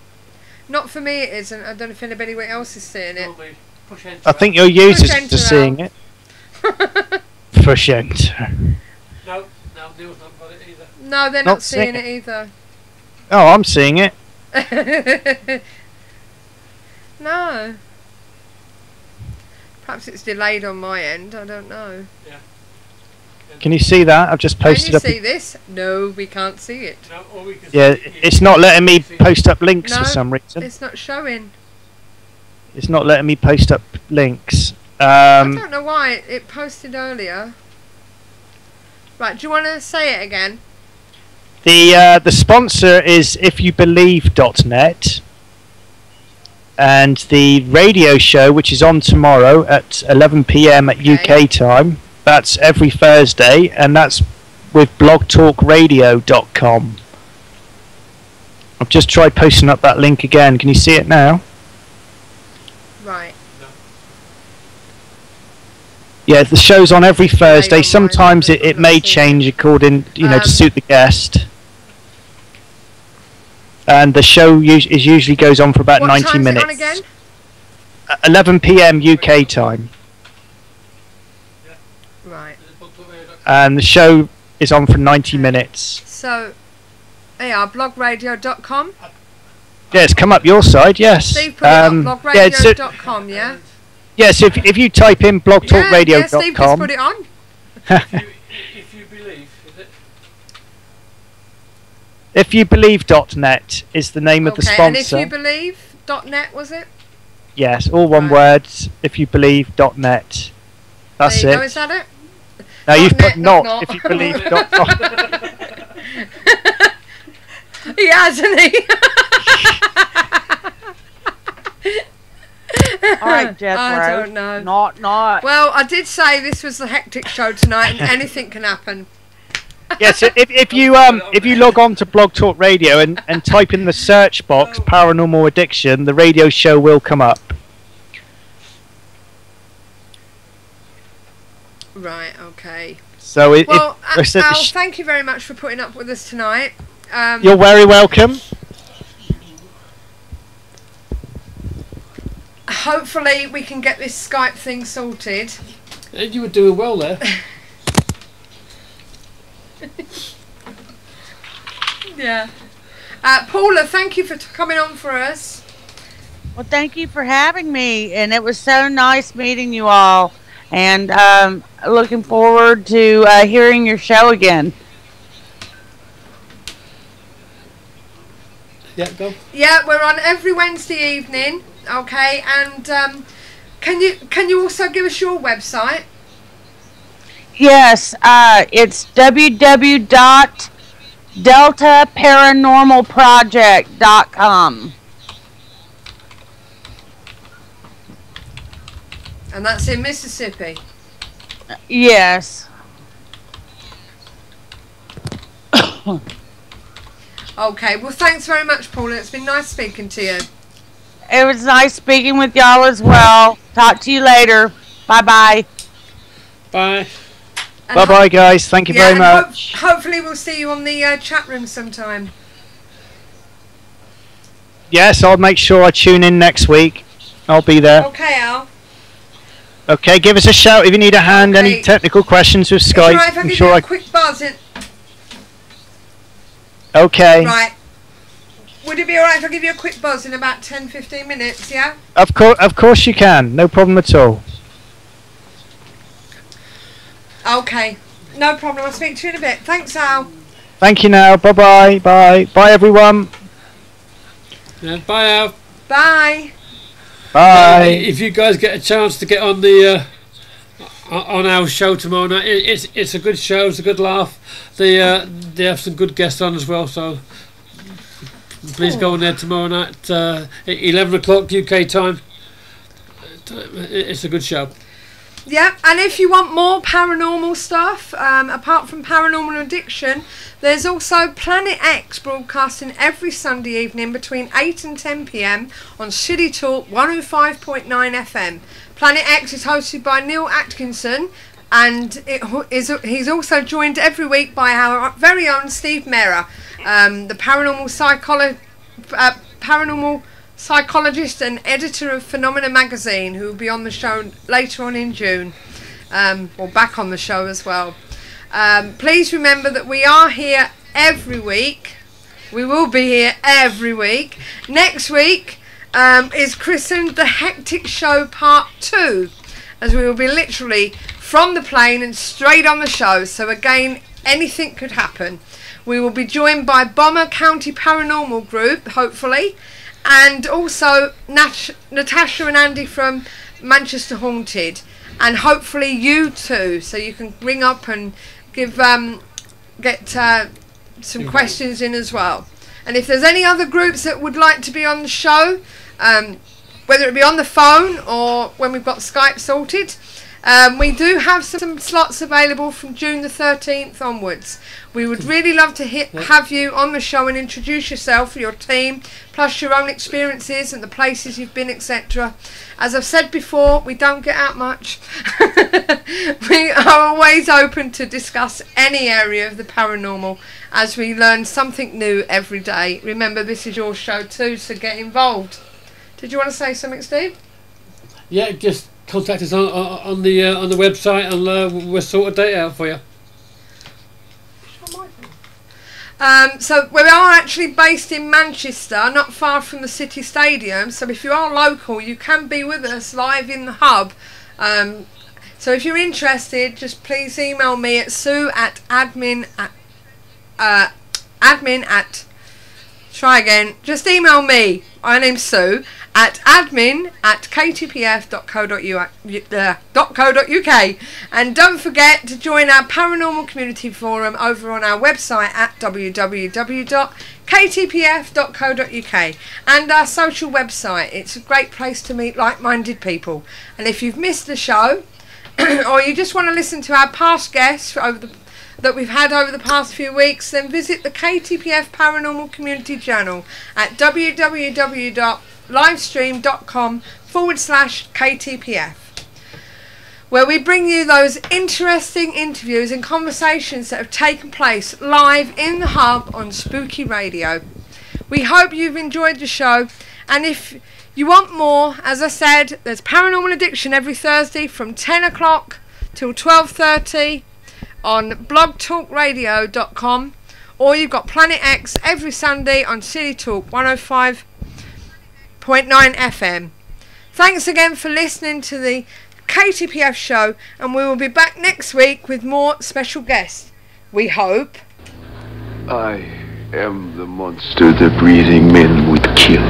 Not for me it isn't. I don't know if anybody else is seeing it. I think your users are seeing it. Push enter. No, Neil's not got it either. No, they're not seeing it either. Oh, I'm seeing it. No. Perhaps it's delayed on my end, I don't know. Yeah. Can you see that? I've just posted up. Can you see this? No, we can't see it. No, all we can yeah, see it's not letting me post up links for some reason. It's not showing. It's not letting me post up links. I don't know why it posted earlier. Right, do you want to say it again? The sponsor is ifyoubelieve.net, and the radio show, which is on tomorrow at 11 PM at UK time, that's every Thursday, and that's with blogtalkradio.com. I've just tried posting up that link again. Can you see it now? Right. Yeah, the show's on every Thursday. Sometimes it may change according, to suit the guest. And the show usually goes on for about 90 minutes. What time is it on again? 11 PM UK time. Right. And the show is on for 90 minutes. So, yeah, blogradio.com. Yeah, it's come up your side, yes. Steve put it on blogradio.com, yeah? Yes, if you type in blogtalkradio.com. Yeah, Steve just put it on. if you believe, is it? Ifyoubelieve.net is the name of the sponsor. And ifyoubelieve.net, was it? Yes, all one word. Ifyoubelieve.net. That's there you it. go, is that it? No, you've put not. Ifyoubelieve.com. He hasn't he? Alright, Jethro. I don't know. Not. Well, I did say this was the hectic show tonight, and anything can happen. Yes, if you log on to Blog Talk Radio and type in the search box Paranormal Addiction, the radio show will come up. Right, okay. So Al, thank you very much for putting up with us tonight. You're very welcome. Hopefully we can get this Skype thing sorted. You were doing well there. Yeah. Paula, thank you for coming on for us. Well, thank you for having me, and it was so nice meeting you all, and looking forward to hearing your show again. Yeah, go. Yeah, we're on every Wednesday evening, okay, and can you also give us your website? Yes, it's www.deltaparanormalproject.com. And that's in Mississippi. Yes. Okay, well thanks very much, Paula. It's been nice speaking to you. It was nice speaking with y'all as well. Talk to you later. Bye-bye. Bye. Bye-bye, guys. Thank you very much. Hopefully we'll see you on the chat room sometime. Yes, I'll make sure I tune in next week. I'll be there. Okay, Al. Okay, give us a shout if you need a hand. Okay. Any technical questions with Skype? Right, if I give you a quick buzz in. Okay. Right. Would it be alright if I give you a quick buzz in about 10-15 minutes, yeah? Of course you can. No problem at all. Okay. No problem. I'll speak to you in a bit. Thanks, Al. Thank you now. Bye-bye. Bye. Bye, everyone. Yeah, bye, Al. Bye. Bye. If you guys get a chance to get on the on our show tomorrow night, it's a good show. It's a good laugh. They have some good guests on as well. So please go on there tomorrow night, 11 o'clock UK time. It's a good show. Yeah, and if you want more paranormal stuff, apart from Paranormal Addiction, there's also Planet X broadcasting every Sunday evening between 8 and 10 p.m. on City Talk 105.9 FM. Planet X is hosted by Neil Atkinson, and he's also joined every week by our very own Steve Mera, the paranormal psychologist and editor of Phenomena magazine, who will be on the show later on in June, or back on the show as well. Please remember that we are here every week. We will be here every week. Next week is Christened the Hectic Show Part 2, as we will be literally from the plane and straight on the show. So again, anything could happen. We will be joined by Bomber County Paranormal Group, hopefully, and also Natasha and Andy from Manchester Haunted, and hopefully you too, so you can ring up and give get some questions in as well. And if there's any other groups that would like to be on the show, whether it be on the phone or when we've got Skype sorted, we do have some slots available from June the 13th onwards. We would really love to have you on the show and introduce yourself, your team, plus your own experiences and the places you've been, etc. As I've said before, we don't get out much. We are always open to discuss any area of the paranormal, as we learn something new every day. Remember, this is your show too, so get involved. Did you want to say something, Steve? Yeah, just contact us on the website, and we'll sort a date out for you. So we are actually based in Manchester, not far from the City Stadium. So if you are local, you can be with us live in the hub. So if you're interested, just please email me at try again. Just email me. My name's Sue at admin@ktpf.co.uk, and don't forget to join our paranormal community forum over on our website at www.ktpf.co.uk, and our social website. It's a great place to meet like-minded people. And if you've missed the show or you just want to listen to our past guests that we've had over the past few weeks, then visit the KTPF Paranormal Community Channel at www.livestream.com/KTPF. where we bring you those interesting interviews and conversations that have taken place live in the hub on Spooky Radio. We hope you've enjoyed the show, and if you want more, as I said, there's Paranormal Addiction every Thursday from 10 o'clock till 12:30 on blogtalkradio.com, or you've got Planet X every Sunday on City Talk 105.9 FM. Thanks again for listening to the KTPF show, and we will be back next week with more special guests, we hope. I am the monster the breathing men would kill.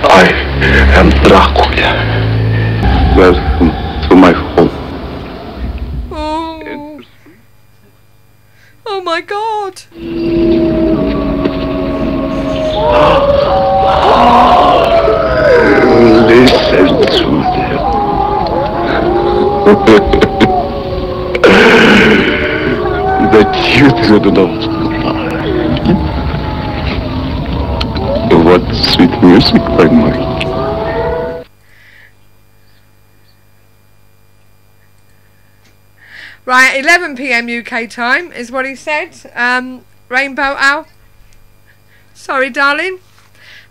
I am Dracula. Welcome to my home. Oh my God. Listen to them. The children of light. What sweet music, my Mike. Right, 11 PM UK time is what he said. Rainbow Owl. Sorry, darling.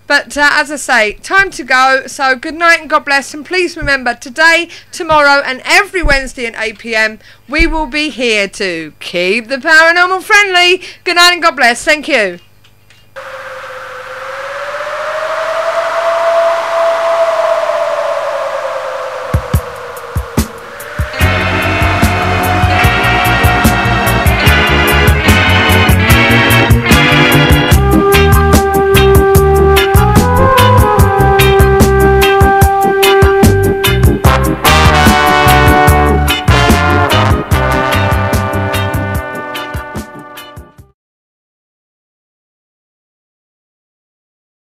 But as I say, time to go. So good night and God bless. And please remember, today, tomorrow and every Wednesday at 8 PM, we will be here to keep the paranormal friendly. Good night and God bless. Thank you.